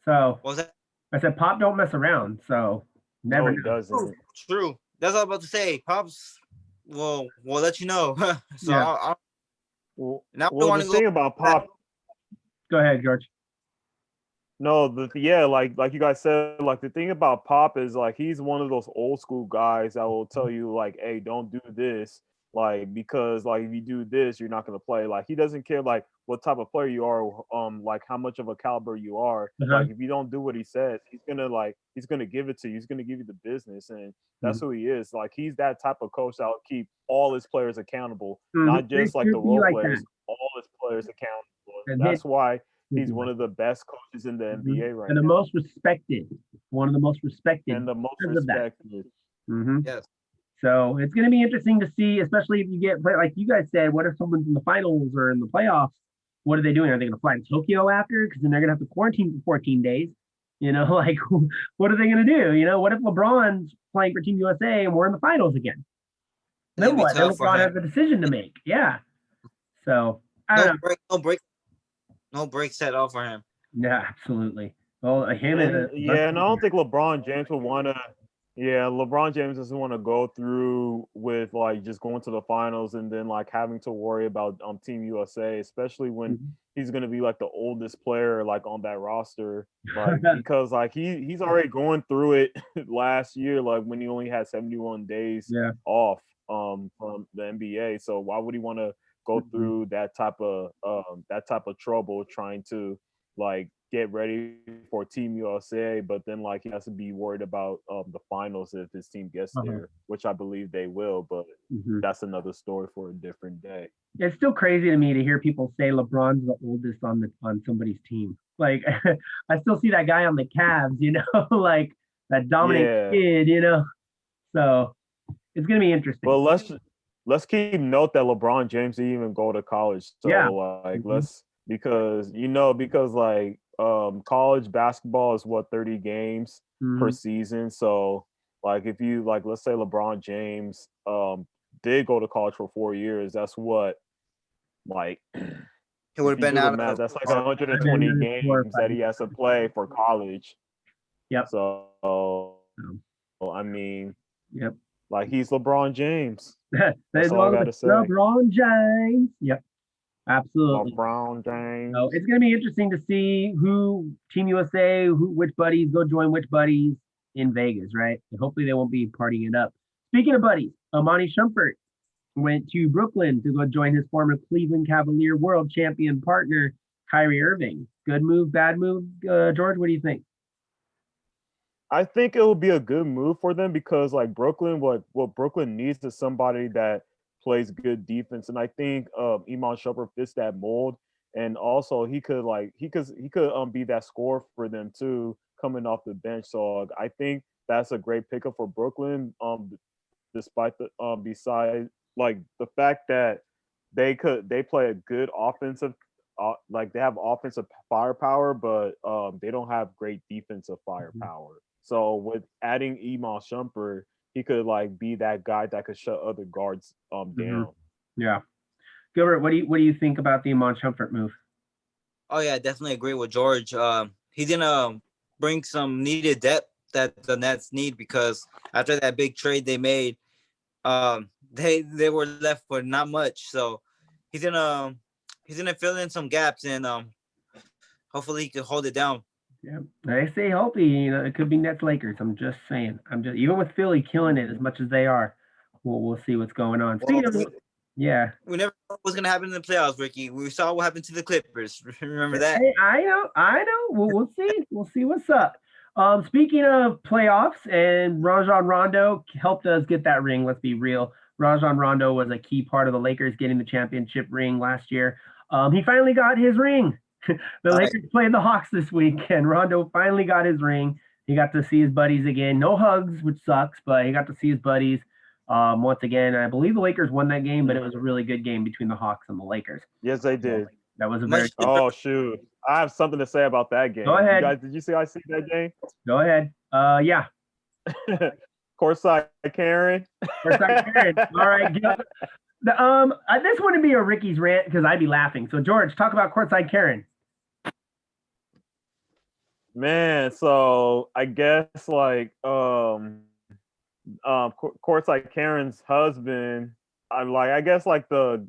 So what was that? I said Pop don't mess around. So never doesn't. True. That's all I was about to say. Pop's. Well, we'll let you know. So yeah. The thing about Pop. Go ahead, George. No, like you guys said, like the thing about Pop is like he's one of those old school guys that will tell you like, hey, don't do this. like because like if you do this, you're not gonna play. Like he doesn't care like what type of player you are, like how much of a caliber you are. Uh-huh. Like if you don't do what he says, he's gonna give it to you. He's gonna give you the business, and that's who he is. Like he's that type of coach that'll keep all his players accountable, not They just like the should be role like players, that. all his players accountable. And That's why should he's be one like of the best coaches in the that. NBA right And the now, most respected, one of the most respected and the most because of that. respected. Yes. So it's going to be interesting to see, especially if you get, like you guys said, what if someone's in the finals or in the playoffs? What are they doing? Are they going to fly to Tokyo after? Because then they're going to have to quarantine for 14 days. Like what are they going to do? What if LeBron's playing for Team USA and we're in the finals again? It'll Then be what? Then tough for LeBron him. has a decision to make. Yeah. So I don't know. No break set all for him. Yeah, absolutely. Well, him And yeah, and I don't think LeBron James would want to. Yeah, LeBron James doesn't want to go through with like just going to the finals and then like having to worry about Team USA, especially when he's gonna be like the oldest player like on that roster, like because like he's already going through it last year, like when he only had 71 days Yeah. off from the NBA. So why would he want to go through that type of trouble trying to like get ready for Team USA, but then like he has to be worried about the finals if his team gets there, which I believe they will, but that's another story for a different day. It's still crazy to me to hear people say LeBron's the oldest on somebody's team. Like I still see that guy on the Cavs, like that dominant kid, So it's gonna be interesting. Well, let's keep note that LeBron James didn't even go to college. So like let's because like college basketball is what 30 games per season. So like if you like let's say LeBron James did go to college for 4 years, that's what like he would have been out of that's like 120 games that he has to play for college. Yep. So I mean, yep. Like he's LeBron James. That's all I gotta say. LeBron James. Yep. Absolutely. LeBron James. So it's gonna be interesting to see who Team USA, which buddies go join which buddies in Vegas, right? And hopefully they won't be partying it up. Speaking of buddies, Amani Shumpert went to Brooklyn to go join his former Cleveland Cavalier world champion partner, Kyrie Irving. Good move, bad move, George? What do you think? I think it will be a good move for them because like Brooklyn, what Brooklyn needs is somebody that plays good defense, and I think Iman Shumpert fits that mold, and also he could be that scorer for them too, coming off the bench. So I think that's a great pickup for Brooklyn. Despite the besides like the fact that they play a good offensive. Like they have offensive firepower, but they don't have great defensive firepower. So with adding Iman Shumpert, he could like be that guy that could shut other guards down. Yeah. Gilbert, what do you think about the Iman Shumpert move? Oh yeah, definitely agree with George. He's gonna bring some needed depth that the Nets need because after that big trade they made, they were left with not much. So he's gonna fill in some gaps and hopefully he can hold it down. Yeah, I say hopefully, it could be Nets Lakers. I'm just saying. Even with Philly killing it as much as they are, we'll see what's going on. Speaking of, yeah, we never know what's gonna happen in the playoffs, Ricky. We saw what happened to the Clippers. Remember that? Hey, I know. We'll see. We'll see what's up. Speaking of playoffs, and Rajon Rondo helped us get that ring. Let's be real. Rajon Rondo was a key part of the Lakers getting the championship ring last year. He finally got his ring. The Lakers played the Hawks this week, and Rondo finally got his ring. He got to see his buddies again. No hugs, which sucks, but he got to see his buddies once again. I believe the Lakers won that game, but it was a really good game between the Hawks and the Lakers. Yes, they did. That was a very. Oh shoot! I have something to say about that game. Go ahead. You guys, did you see that game? Go ahead. Yeah. Courtside Karen. Courtside Karen. All right. This wouldn't be a Ricky's rant because I'd be laughing. So George, talk about Courtside Karen. Man, so I guess like Courtside Karen's husband, I guess like the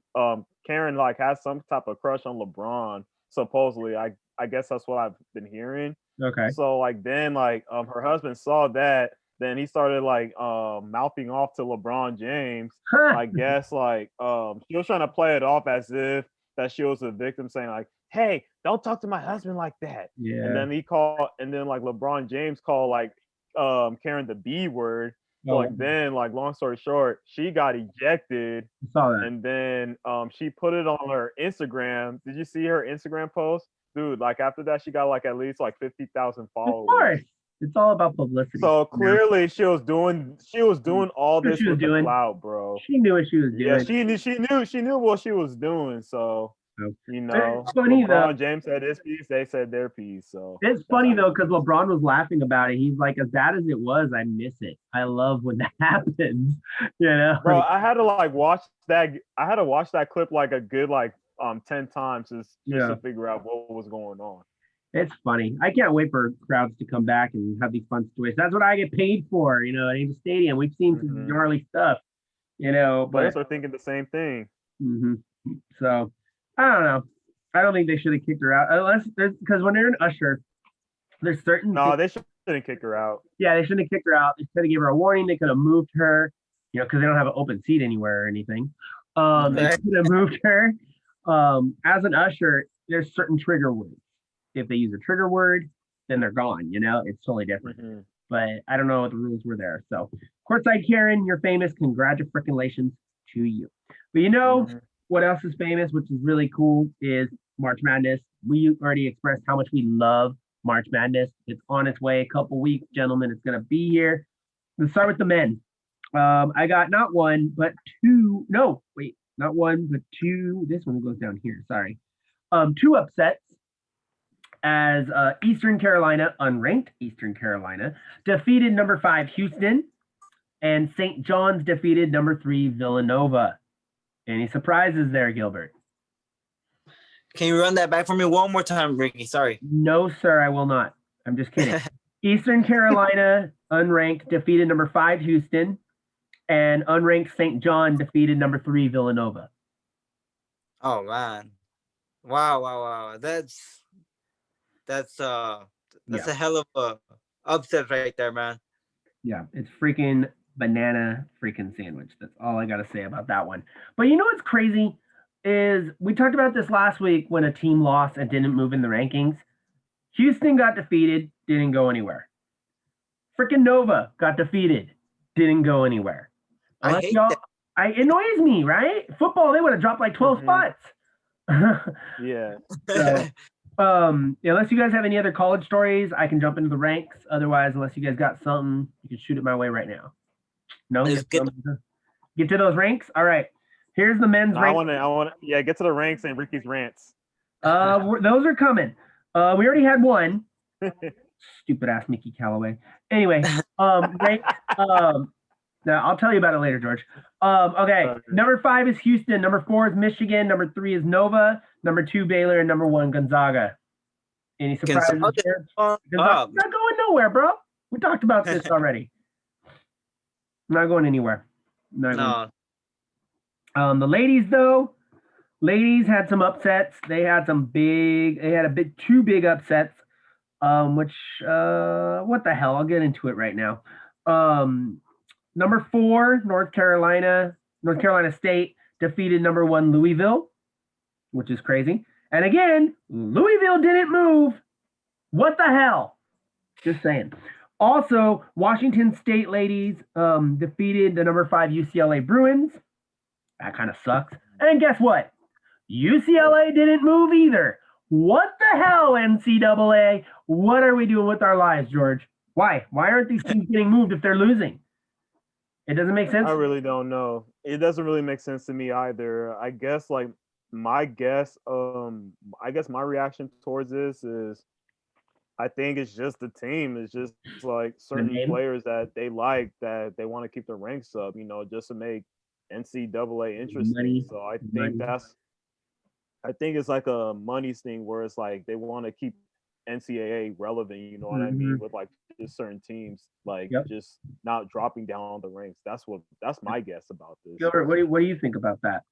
Karen like has some type of crush on LeBron, supposedly. I guess that's what I've been hearing. Okay. So like then like her husband saw that then he started like mouthing off to LeBron James. I guess like she was trying to play it off as if that she was a victim, saying like, "Hey, don't talk to my husband like that." Yeah. And then he called, and then like LeBron James called like Karen the B word. So like then like long story short, she got ejected. I saw that. And then she put it on her Instagram. Did you see her Instagram post? Dude, like after that, she got like at least like 50,000 followers. Of course. It's all about publicity. So clearly she was doing all this with the clout, bro. She knew what she was doing. Yeah, she knew what she was doing. So you know, it's funny LeBron though. James said his piece, they said their piece. So it's funny though, because LeBron was laughing about it. He's like, as bad as it was, I miss it. I love when that happens. You know, bro. I had to like watch that. I had to watch that clip like a good like 10 times just to figure out what was going on. It's funny. I can't wait for crowds to come back and have these fun situations. That's what I get paid for, you know, at Angel Stadium. We've seen some gnarly stuff, you know. Players are thinking the same thing. So, I don't know. I don't think they should have kicked her out. Unless because when they're an usher, there's certain... No, they shouldn't kick her out. Yeah, they shouldn't have kicked her out. They could have given her a warning. They could have moved her, you know, because they don't have an open seat anywhere or anything. They could have moved her. As an usher, there's certain trigger words. If they use a trigger word, then they're gone, you know? It's totally different. But I don't know what the rules were there. So, courtside Karen, you're famous. Congratulations to you. But you know what else is famous, which is really cool, is March Madness. We already expressed how much we love March Madness. It's on its way. A couple weeks, gentlemen. It's going to be here. Let's start with the men. I got not one, but two. No, wait. Not one, but two. This one goes down here. Sorry. Two upsets. As Eastern Carolina, unranked Eastern Carolina, defeated number 5 Houston, and St. John's defeated number 3 Villanova. Any surprises there, Gilbert? Can you run that back for me one more time, Ricky? Sorry. No, sir, I will not. I'm just kidding. Eastern Carolina, unranked, defeated number 5 Houston, and unranked St. John defeated number 3 Villanova. Oh man! Wow! That's a hell of a upset right there, man. Yeah, it's freaking banana freaking sandwich. That's all I got to say about that one. But you know what's crazy is we talked about this last week when a team lost and didn't move in the rankings. Houston got defeated, didn't go anywhere. Freaking Nova got defeated, didn't go anywhere. I hate that. It annoys me, right? Football, they would have dropped like 12 spots. Yeah. So, unless you guys have any other college stories, I can jump into the ranks. Otherwise, unless you guys got something, you can shoot it my way right now. No, get to those ranks. All right, here's the men's ranks. I want to get to the ranks and Ricky's rants. Those are coming. We already had one. Stupid ass Mickey Callaway. Anyway, ranks. Now I'll tell you about it later, George. Okay. Number 5 is Houston. Number 4 is Michigan. Number 3 is Nova. Number 2 Baylor, and number 1 Gonzaga. Any surprises? Gonzaga's not going nowhere, bro. We talked about this already. Not going anywhere. The ladies though, had some upsets. They had two big upsets. Which what the hell? I'll get into it right now. Number 4, North Carolina State defeated number 1 Louisville, which is crazy. And again, Louisville didn't move. What the hell? Just saying. Also, Washington State ladies defeated the number 5 UCLA Bruins. That kind of sucks. And guess what? UCLA didn't move either. What the hell, NCAA? What are we doing with our lives, George? Why? Why aren't these teams getting moved if they're losing? It doesn't make sense. I really don't know. It doesn't really make sense to me either. I guess my reaction towards this is I think it's just the team. It's just like certain players that they like that they want to keep their ranks up, you know, just to make NCAA interesting. So I think it's like a money thing where it's like they want to keep NCAA relevant, you know what I mean, with like just certain teams, like just not dropping down on the ranks. That's my guess about this. Gilbert, what do you think about that?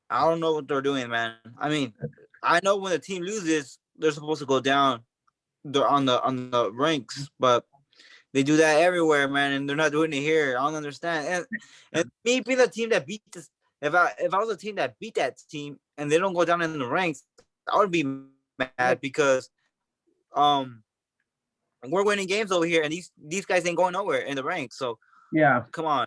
I don't know what they're doing, man. I mean, I know when the team loses, they're supposed to go down on the ranks, but They do that everywhere, man, and they're not doing it here. I don't understand. And me being the team that beat this, if I was a team that beat that team and they don't go down in the ranks, I would be mad because we're winning games over here, and these guys ain't going nowhere in the ranks. So Yeah. come on.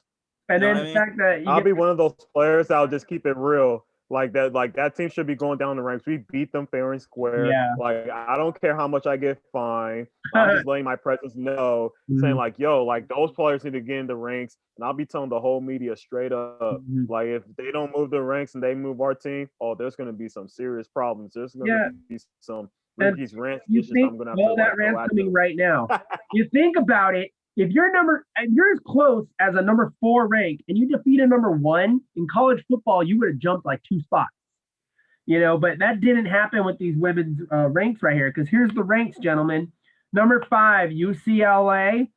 And You know then what the I mean? fact that I'll be one of those players that'll just keep it real. Like that team should be going down the ranks. We beat them fair and square. Yeah. Like I don't care how much I get fined. I'm just letting my presence know, saying like, yo, like those players need to get in the ranks. And I'll be telling the whole media straight up, like if they don't move the ranks and they move our team, oh, there's gonna be some serious problems. There's gonna be some Ricky's rant you issues think, I'm gonna have well, to that rant's coming proactive. right now. You think about it. If you're as close as a number 4 rank and you defeat a number 1 in college football, you would have jumped like 2 spots, but that didn't happen with these women's ranks right here. Because here's the ranks, gentlemen. Number 5, UCLA.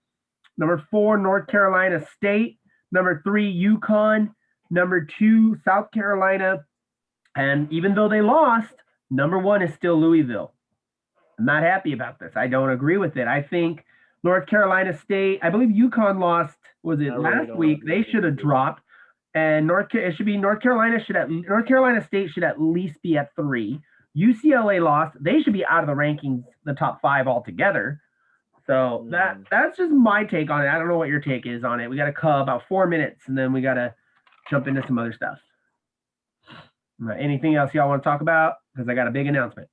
Number 4, North Carolina State. Number 3, UConn. Number 2, South Carolina. And even though they lost, number 1 is still Louisville. I'm not happy about this. I don't agree with it. I think North Carolina State, I believe UConn lost, was it last week? They should have dropped. And North Carolina State should at least be at 3. UCLA lost. They should be out of the rankings, the top 5 altogether. So that's just my take on it. I don't know what your take is on it. We got to cut about 4 minutes, and then we got to jump into some other stuff. Anything else y'all want to talk about? Because I got a big announcement.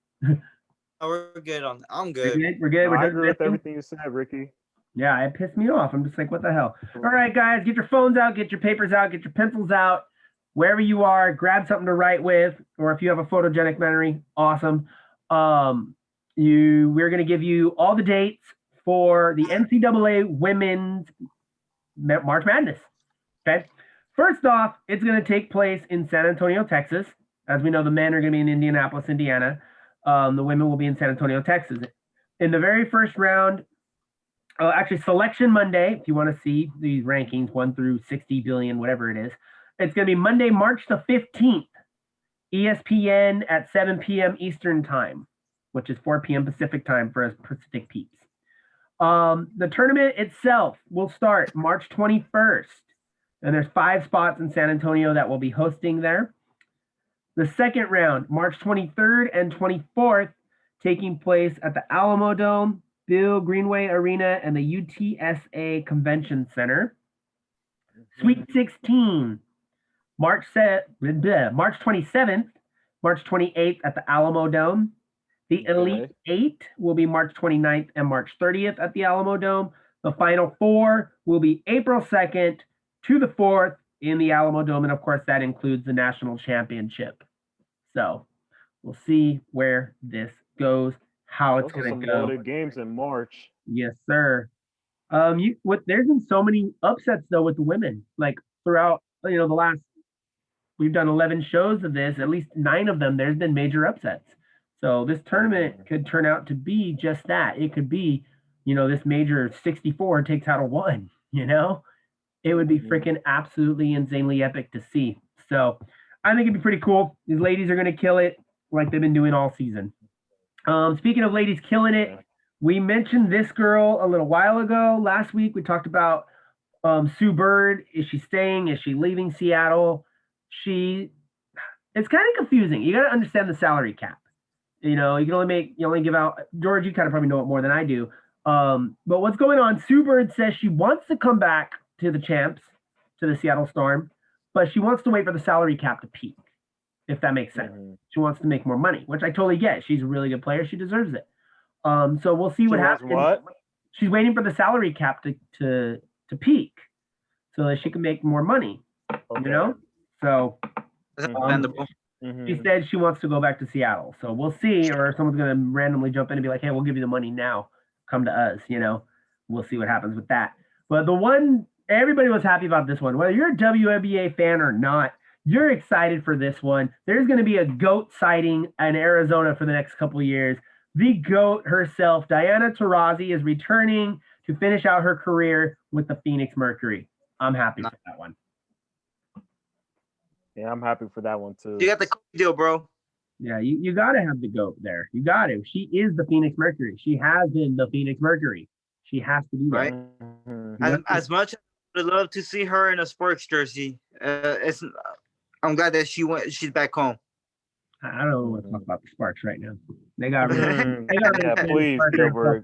We're good on. I'm good. We're good. I agree with everything you said, Ricky. Yeah, it pissed me off. I'm just like, what the hell? All right, guys, get your phones out, get your papers out, get your pencils out. Wherever you are, grab something to write with, or if you have a photogenic memory, awesome. We're going to give you all the dates for the NCAA Women's March Madness. Okay. First off, it's going to take place in San Antonio, Texas. As we know, the men are going to be in Indianapolis, Indiana. The women will be in San Antonio, Texas. In the very first round, actually Selection Monday, if you want to see these rankings, 1 through 60 billion, whatever it is, it's going to be Monday, March the 15th, ESPN at 7 p.m. Eastern time, which is 4 p.m. Pacific time for us Pacific peeps. The tournament itself will start March 21st, and there's 5 spots in San Antonio that will be hosting there. The second round, March 23rd and 24th, taking place at the Alamo Dome, Bill Greenway Arena, and the UTSA Convention Center. Sweet 16, March 27th, March 28th at the Alamo Dome. The Elite 8 will be March 29th and March 30th at the Alamo Dome. The Final 4 will be April 2nd to the 4th in the Alamo Dome, and of course that includes the national championship. So we'll see where this goes, how it's going to go. Loaded games in March. Yes, sir. There's been so many upsets though with the women, like throughout the last. We've done 11 shows of this. At least 9 of them, there's been major upsets. So this tournament could turn out to be just that. It could be, this major 64 takes out a 1. It would be freaking absolutely insanely epic to see. So I think it'd be pretty cool. These ladies are going to kill it like they've been doing all season. Speaking of ladies killing it, we mentioned this girl a little while ago. Last week, we talked about Sue Bird. Is she staying? Is she leaving Seattle? It's kind of confusing. You got to understand the salary cap. You can only give out, George, you kind of probably know it more than I do. But what's going on? Sue Bird says she wants to come back to the champs, to the Seattle Storm, but she wants to wait for the salary cap to peak, if that makes sense. She wants to make more money, which I totally get. She's a really good player. She deserves it. So we'll see what happens. What? She's waiting for the salary cap to peak so that she can make more money, So she said she wants to go back to Seattle. So we'll see, or someone's going to randomly jump in and be like, hey, we'll give you the money now. Come to us, We'll see what happens with that. But the one, everybody was happy about this one. Whether you're a WNBA fan or not, you're excited for this one. There's going to be a GOAT sighting in Arizona for the next couple of years. The GOAT herself, Diana Taurasi, is returning to finish out her career with the Phoenix Mercury. I'm happy for that one. Yeah, I'm happy for that one too. You got the deal, bro. Yeah, you got to have the GOAT there. You got to. She is the Phoenix Mercury. She has been the Phoenix Mercury. She has to be there. Right. As much as I would love to see her in a Sparks jersey, I'm glad that she's back home. I don't want to talk about the Sparks right now. They got yeah, please, Gilbert.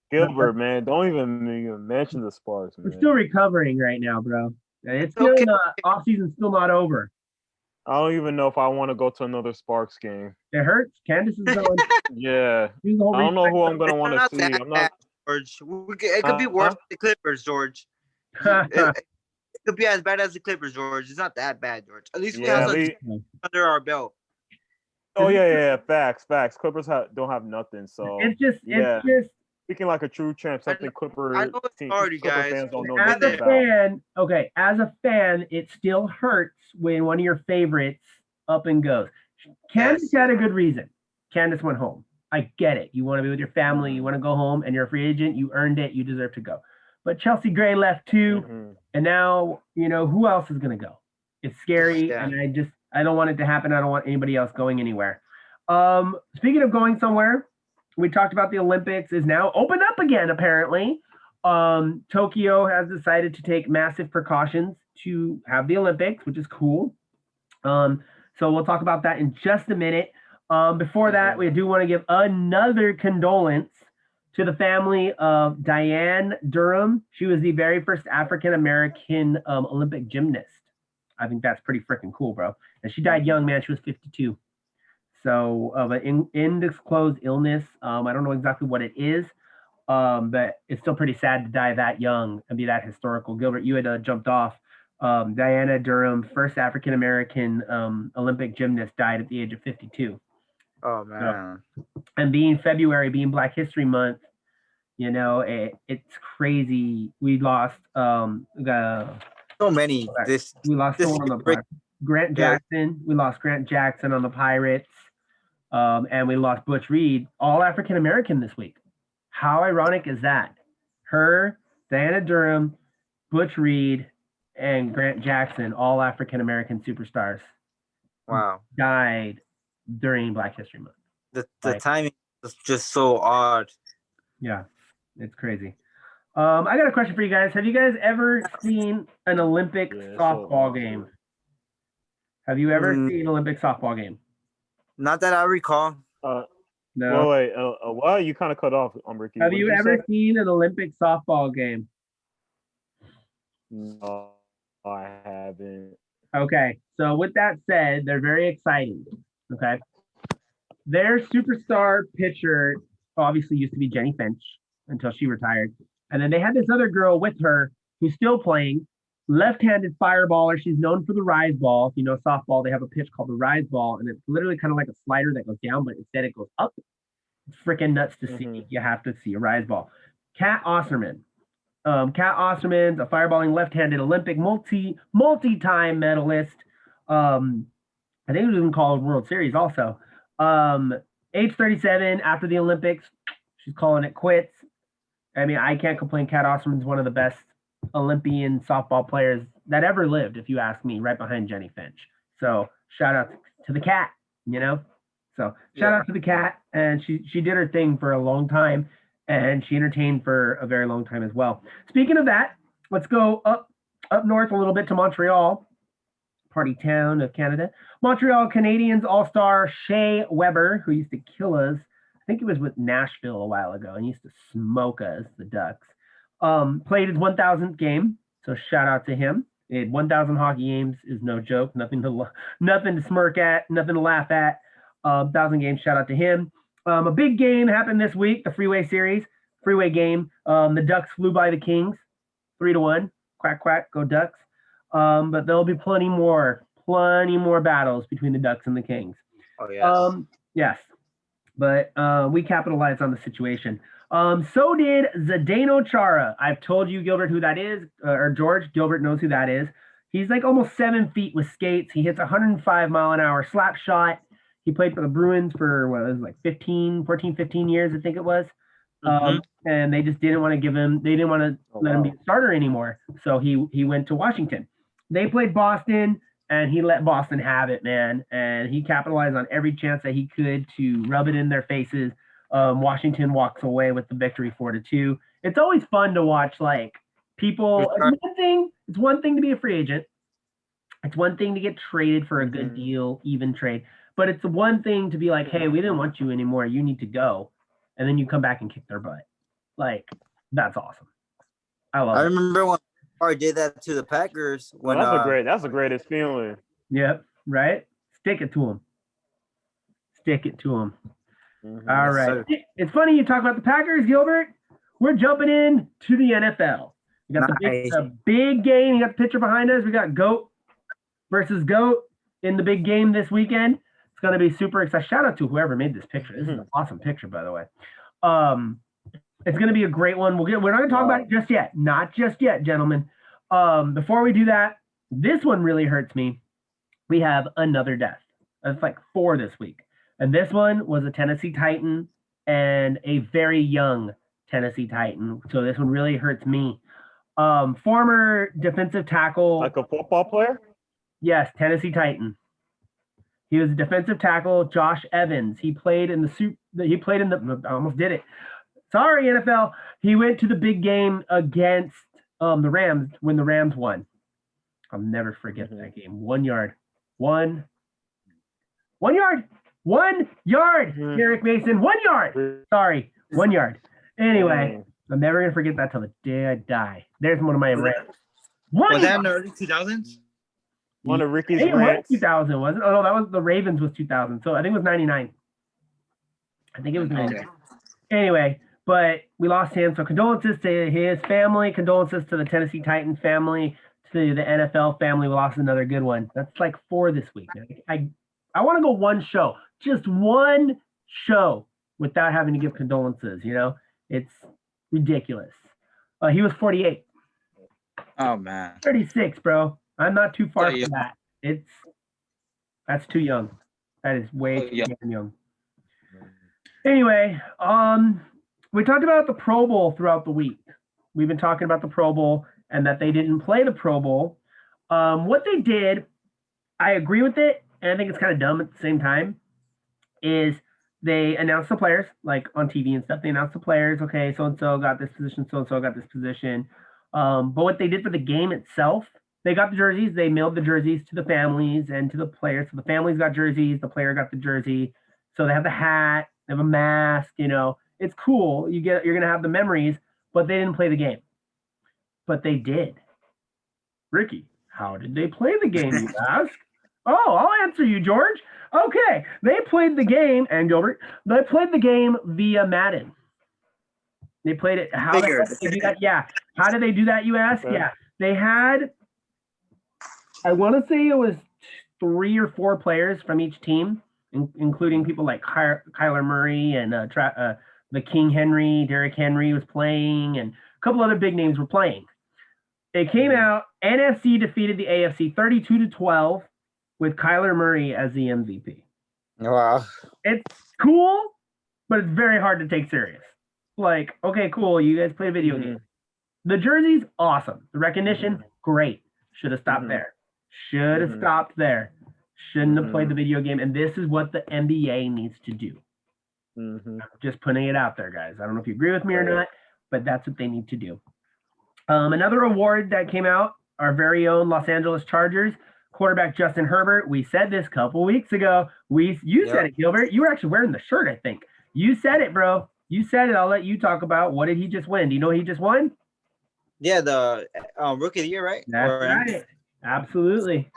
Gilbert, man, don't even mention the Sparks, man. We're still recovering right now, bro. It's still okay. Off season's still not over. I don't even know if I want to go to another Sparks game. It hurts. Candace is going. Yeah, I don't know who I'm gonna want to see. I'm not. George, it could be worse than the Clippers, George. It could be as bad as the Clippers, George. It's not that bad, George. At least we have something under our belt. Oh yeah. Facts. Clippers don't have nothing. So it's just speaking like a true champ, something Clipper guys. fans don't know as a fan, okay, as a fan, it still hurts when one of your favorites up and goes. Candace had a good reason. Candace went home. I get it. You want to be with your family. You want to go home, and you're a free agent. You earned it. You deserve to go. But Chelsea Gray left too, and now who else is going to go? It's scary, and I don't want it to happen. I don't want anybody else going anywhere. Speaking of going somewhere, we talked about the Olympics is now opened up again, apparently. Tokyo has decided to take massive precautions to have the Olympics, which is cool. So we'll talk about that in just a minute. Before that, we do want to give another condolence to the family of Diane Durham. She was the very first African-American Olympic gymnast. I think that's pretty freaking cool, bro. And she died young, man. She was 52. So of an undisclosed illness. I don't know exactly what it is, but it's still pretty sad to die that young and be that historical. Gilbert, you had jumped off. Diana Durham, first African-American Olympic gymnast, died at the age of 52. Oh, man. So, and being February, being Black History Month, it's crazy. We lost so many. We lost someone on the Grant Jackson. We lost Grant Jackson on the Pirates. And we lost Butch Reed, all African American this week. How ironic is that? Her, Diana Durham, Butch Reed, and Grant Jackson, all African American superstars. Wow. Died during Black History Month. The timing is just so odd. Yeah, it's crazy. I got a question for you guys. Have you guys ever seen an Olympic softball game? Have you ever seen an Olympic softball game? Not that I recall. No. Wait. What? You kind of cut off, Ricky. Have you ever seen an Olympic softball game? No, I haven't. Okay, so with that said, they're very exciting. Okay, their superstar pitcher obviously used to be Jenny Finch until she retired, and then they had this other girl with her who's still playing, left-handed fireballer. She's known for the rise ball. If you know softball, they have a pitch called the rise ball, and it's literally kind of like a slider that goes down, but instead it goes up. It's freaking nuts to see. You have to see a rise ball. Kat Osterman. Kat Osterman's a fireballing left-handed Olympic multi-time medalist. I think it was even called World Series also. Age 37, after the Olympics, she's calling it quits. I mean, I can't complain. Kat Osterman's one of the best Olympian softball players that ever lived, if you ask me, right behind Jenny Finch. So shout out to the cat, So shout out to the cat, and she did her thing for a long time, and she entertained for a very long time as well. Speaking of that, let's go up north a little bit to Montreal, party town of Canada. Montreal Canadiens all-star Shea Weber, who used to kill us. I think he was with Nashville a while ago and used to smoke us, the Ducks. Played his 1,000th game, so shout out to him. 1,000 hockey games is no joke. Nothing to smirk at, nothing to laugh at. 1,000 games, shout out to him. A big game happened this week, the Freeway game. The Ducks flew by the Kings, 3-1. Quack, quack, go Ducks. But there'll be plenty more battles between the Ducks and the Kings. Oh, yes. Yes. But we capitalized on the situation. So did Zdeno Chara. I've told you, Gilbert, who that is, or George. Gilbert knows who that is. He's like almost 7 feet with skates. He hits 105 mile an hour slap shot. He played for the Bruins for 15 years, I think it was. And they just didn't want to let him be a starter anymore. So he went to Washington. They played Boston, and he let Boston have it, man. And he capitalized on every chance that he could to rub it in their faces. Washington walks away with the victory 4-2. It's always fun to watch, like, People, it's one thing to be a free agent. It's one thing to get traded for a good deal, even trade. But it's the one thing to be like, hey, we didn't want you anymore. You need to go. And then you come back and kick their butt. Like, that's awesome. I love it. I remember when Chara did that to the Packers. When that's the greatest feeling. Yep, right? Stick it to them. Stick it to them. All right. Sir. It's funny you talk about the Packers, Gilbert. We're jumping in to the NFL. We got the big game. You got the picture behind us. We got GOAT versus GOAT in the big game this weekend. It's going to be super exciting. Shout out to whoever made this picture. This is an awesome picture, by the way. It's going to be a great one. We're not going to talk about it just yet. Not just yet, gentlemen. Before we do that, this one really hurts me. We have another death. It's like 4 this week. And this one was a Tennessee Titan and a very young Tennessee Titan. So this one really hurts me. Former defensive tackle. Like a football player? Yes, Tennessee Titan. He was a defensive tackle, Josh Evans. He played in the I almost did it. Sorry, NFL. He went to the big game against the Rams when the Rams won. I'll never forget that game. 1 yard. 1 yard. 1 yard. Derek Mason. 1 yard. Sorry. 1 yard. Anyway, I'm never going to forget that till the day I die. There's one of my rants. Was that in the early 2000s? One of Ricky's rants. 2000, wasn't it? Oh, no, that was the Ravens was 2000. So I think it was 99. I think it was 99. Okay. Anyway, but we lost him. So condolences to his family. Condolences to the Tennessee Titan family. To the NFL family. We lost another good one. That's like 4 this week. I want to go one show. Just one show without having to give condolences, you know? It's ridiculous. He was 48. Oh, man. 36, bro. I'm not too far from that. That's too young. That is way too young. Anyway, we talked about the Pro Bowl throughout the week. We've been talking about the Pro Bowl and that they didn't play the Pro Bowl. What they did, I agree with it, and I think it's kind of dumb at the same time, is they announced the players, like on TV and stuff. They announced the players, okay, so-and-so got this position, so-and-so got this position. But what they did for the game itself, they got the jerseys. They mailed the jerseys to the families and to the players. So the families got jerseys. The player got the jersey. So they have the hat. They have a mask. You know, it's cool. You're gonna have the memories. But they didn't play the game. But they did. Ricky, how did they play the game? You ask. Oh, I'll answer you, George. Okay, they played the game, and Gilbert. They played the game via Madden. They played it. How did they do that? Yeah. How did they do that? You ask. Yeah. They had. I want to say it was 3 or 4 players from each team, including people like Kyler Murray and the King Henry, Derrick Henry was playing, and a couple other big names were playing. It came out. NFC defeated the AFC 32-12 with Kyler Murray as the MVP. Wow. It's cool, but it's very hard to take serious. Like, okay, cool. You guys play a video game. The jersey's awesome. The recognition, great. Should have stopped there. Should have stopped there. Shouldn't have played the video game. And this is what the NBA needs to do. I'm just putting it out there, guys. I don't know if you agree with me or not, but that's what they need to do. Another award that came out, our very own Los Angeles Chargers quarterback Justin Herbert. We said this a couple weeks ago. You said it, Gilbert. You were actually wearing the shirt, I think. You said it, bro. You said it. I'll let you talk about what did he just win. Do you know what he just won? Yeah, the Rookie of the Year, right? That's right. Absolutely.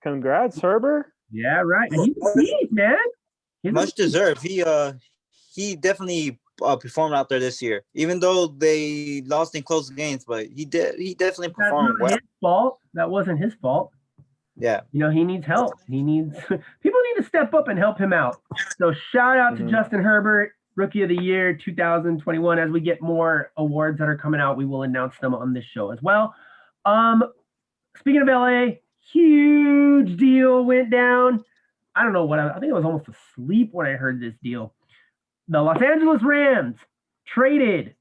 Congrats, Herbert. Yeah, right. And he's man. Much deserved. He definitely performed out there this year, even though they lost in close games. But he definitely performed well. His fault. That wasn't his fault. Yeah. You know, he needs help. People need to step up and help him out. So shout out to Justin Herbert, Rookie of the Year 2021. As we get more awards that are coming out, we will announce them on this show as well. Speaking of LA, huge deal went down. I don't know what I think I was almost asleep when I heard this deal. The Los Angeles Rams traded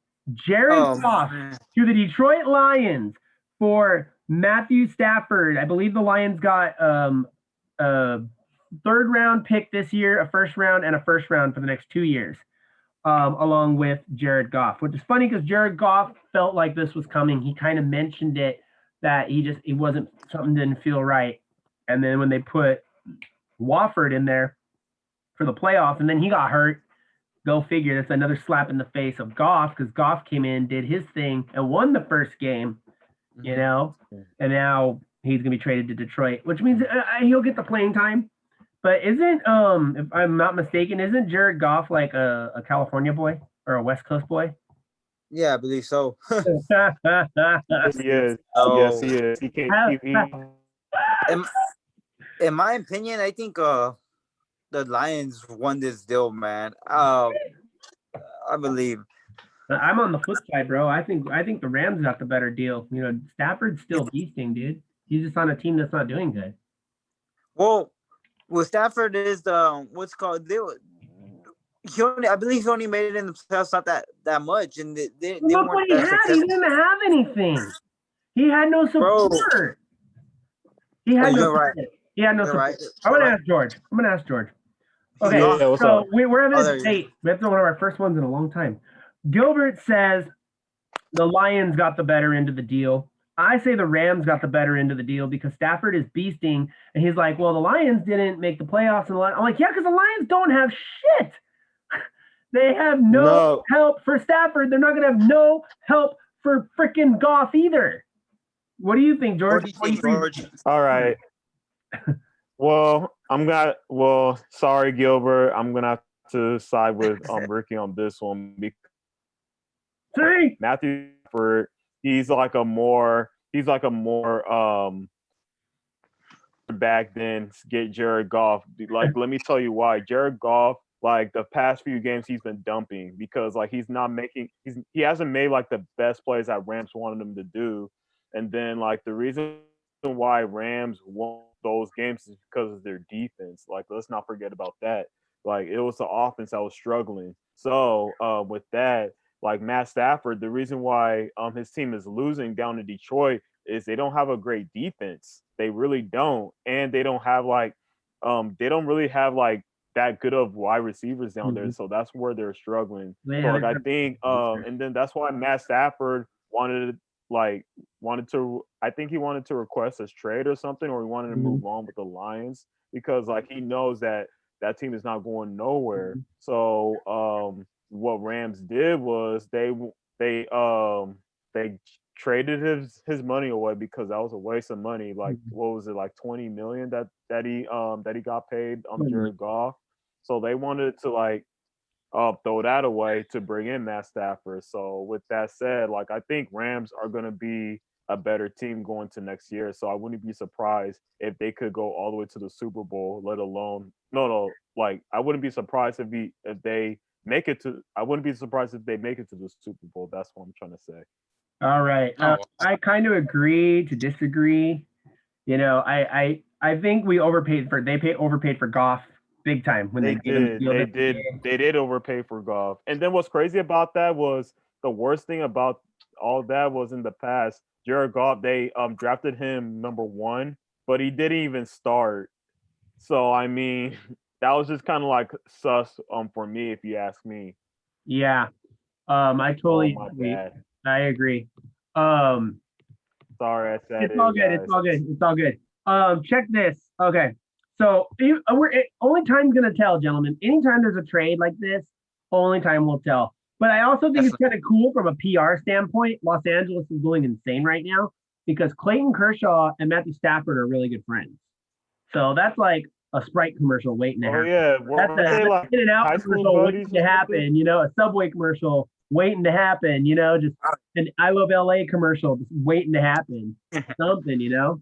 Jared Goff to the Detroit Lions for Matthew Stafford. I believe the Lions got a 3rd round pick this year, a 1st round, and a 1st round for the next 2 years. along with Jared Goff, which is funny because Jared Goff felt like this was coming. He kind of mentioned it that it wasn't something didn't feel right, and then when they put Wofford in there for the playoffs, and then he got hurt. Go figure. That's another slap in the face of Goff because Goff came in, did his thing, and won the first game. You know, and now he's gonna be traded to Detroit, which means he'll get the playing time. But isn't if I'm not mistaken, isn't Jared Goff like a California boy or a West Coast boy? Yeah, I believe so. Yes, he is. Oh. Yes, he is. He can't. In my opinion, I think the Lions won this deal, man. I believe. I'm on the flip side, bro. I think the Rams got the better deal. You know, Stafford's still beasting, dude. He's just on a team that's not doing good. Well, Stafford is the what's called. I believe he only made it in the playoffs not that much, and they look what he had. successful. He didn't have anything. He had no support. Bro. He had no You're support. right. He had no You're support. right. I'm gonna ask George. Okay, Yeah, so we're having a debate. That's one of our first ones in a long time. Gilbert says the Lions got the better end of the deal. I say the Rams got the better end of the deal because Stafford is beasting, and he's like, well, the Lions didn't make the playoffs. And I'm like, yeah, because the Lions don't have shit. They have no help for Stafford. They're not going to have no help for freaking Goff either. What do you think, George? All right. Well, sorry, Gilbert. I'm gonna have to side with Ricky on this one because Matthew Stafford, he's like a more back than get Jared Goff. Like, let me tell you why. Jared Goff, like the past few games, he's been dumping because like he hasn't made like the best plays that Rams wanted him to do, and then like the reason why Rams won those games is because of their defense. Like, let's not forget about that. Like, it was the offense that was struggling. So with that, like Matt Stafford, the reason why his team is losing down in Detroit is they don't have a great defense. They really don't, and they don't have they don't really have like that good of wide receivers down there. So that's where they're struggling. So like I think, and then that's why Matt Stafford wanted to request a trade or something, or he wanted to move on with the Lions because like he knows that team is not going nowhere. So what Rams did was they traded his money away because that was a waste of money. Like what was it, like $20 million that he got paid Jared Goff. So they wanted to like throw that away to bring in Matt Stafford. So with that said, like I think Rams are going to be a better team going to next year. So I wouldn't be surprised if they could go all the way to the Super Bowl, let alone like I wouldn't be surprised if they make it to. I wouldn't be surprised if they make it to the Super Bowl. That's what I'm trying to say. All right, I kind of agree to disagree. You know, I think we overpaid for Goff big time when they did overpay for Goff. And then what's crazy about that was the worst thing about all that was in the past, Jared Goff, they drafted him number 1, but he didn't even start. So I mean, that was just kind of like sus for me, if you ask me. Yeah. I totally agree. I agree. Sorry, I said it's all good. It's all good. Check this. Okay. So only time's gonna tell, gentlemen. Anytime there's a trade like this, only time will tell. But I also think it's kind of cool from a PR standpoint. Los Angeles is going insane right now because Clayton Kershaw and Matthew Stafford are really good friends. So that's like a Sprite commercial waiting to happen. Oh yeah, that's like In and Out commercial waiting to happen. You know, a Subway commercial waiting to happen. You know, just an I Love LA commercial just waiting to happen. Something, you know.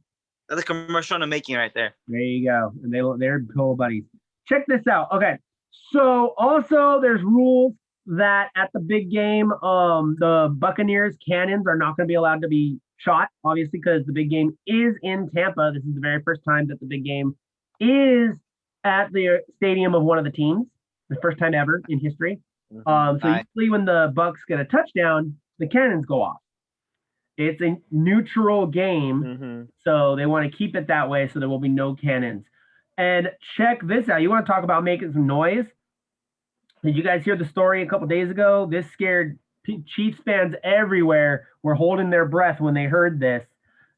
That's a commercial in the making right there. There you go. And they're cool buddies. Check this out. Okay. So also there's rules that at the big game, the Buccaneers cannons are not going to be allowed to be shot, obviously, because the big game is in Tampa. This is the very first time that the big game is at the stadium of one of the teams. The first time ever in history. So usually when the Bucs get a touchdown, the cannons go off. It's a neutral game, so they want to keep it that way so there will be no cannons. And check this out. You want to talk about making some noise? Did you guys hear the story a couple days ago? This scared Chiefs fans everywhere were holding their breath when they heard this.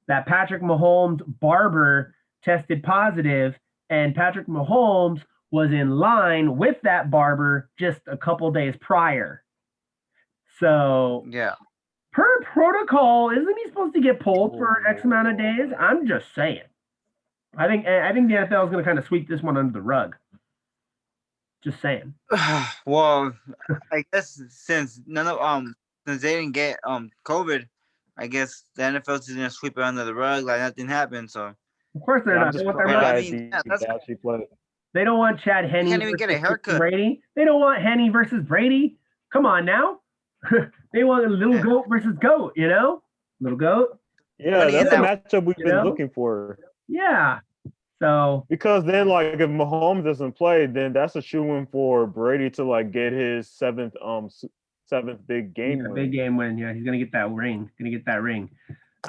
That Patrick Mahomes' barber tested positive, and Patrick Mahomes was in line with that barber just a couple days prior. So, Yeah. per protocol, isn't he supposed to get pulled for X amount of days? I'm just saying. I think the NFL is going to kind of sweep this one under the rug. Just saying. Well, I guess since since they didn't get COVID, I guess the NFL is gonna sweep it under the rug like nothing happened. So Of course they're not. They want their money. They don't want Chad Henne can't even get a haircut. Brady. They don't want Henne versus Brady. Come on now. They want a little goat versus goat, Little goat. Yeah, that's a matchup we've been looking for. Yeah. So because then, like, if Mahomes doesn't play, then that's a shoo-in for Brady to like get his seventh big game win. Big game win. Yeah, he's gonna get that ring.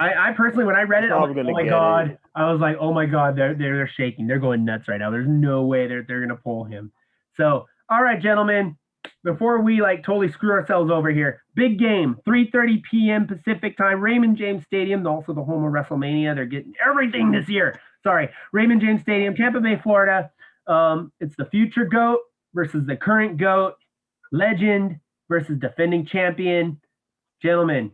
I personally, when I read it, I was like, oh my god. I was like, oh my god, they're shaking. They're going nuts right now. There's no way they're gonna pull him. So, all right, gentlemen, before we like totally screw ourselves over here, big game, 3:30 p.m. Pacific time, Raymond James Stadium, also the home of WrestleMania. They're getting everything this year. Sorry, Raymond James Stadium, Tampa Bay, Florida. It's the future GOAT versus the current GOAT, legend versus defending champion. Gentlemen,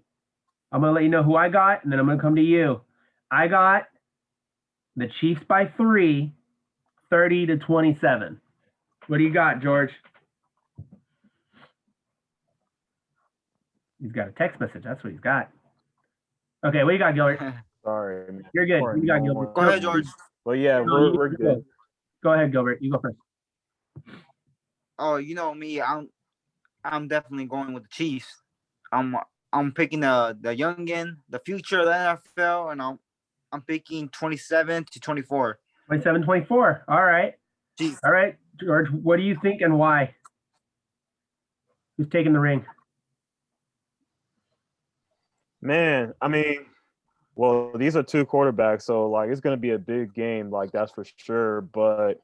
I'm going to let you know who I got, and then I'm going to come to you. I got the Chiefs by 3, 30-27. What do you got, George? He's got a text message. That's what he's got. Okay, what do you got, Gilbert? Sorry. You're good. You got Gilbert. Go ahead, George. Well, yeah, we're good. Go ahead, Gilbert. You go first. Oh, you know me. I'm definitely going with the Chiefs. I'm picking the youngin, the future of the NFL, and I'm picking 27-24. 27-24. All right. Jeez. All right, George. What do you think and why? Who's taking the ring? Man, I mean, well, these are two quarterbacks, so like it's gonna be a big game, like that's for sure. But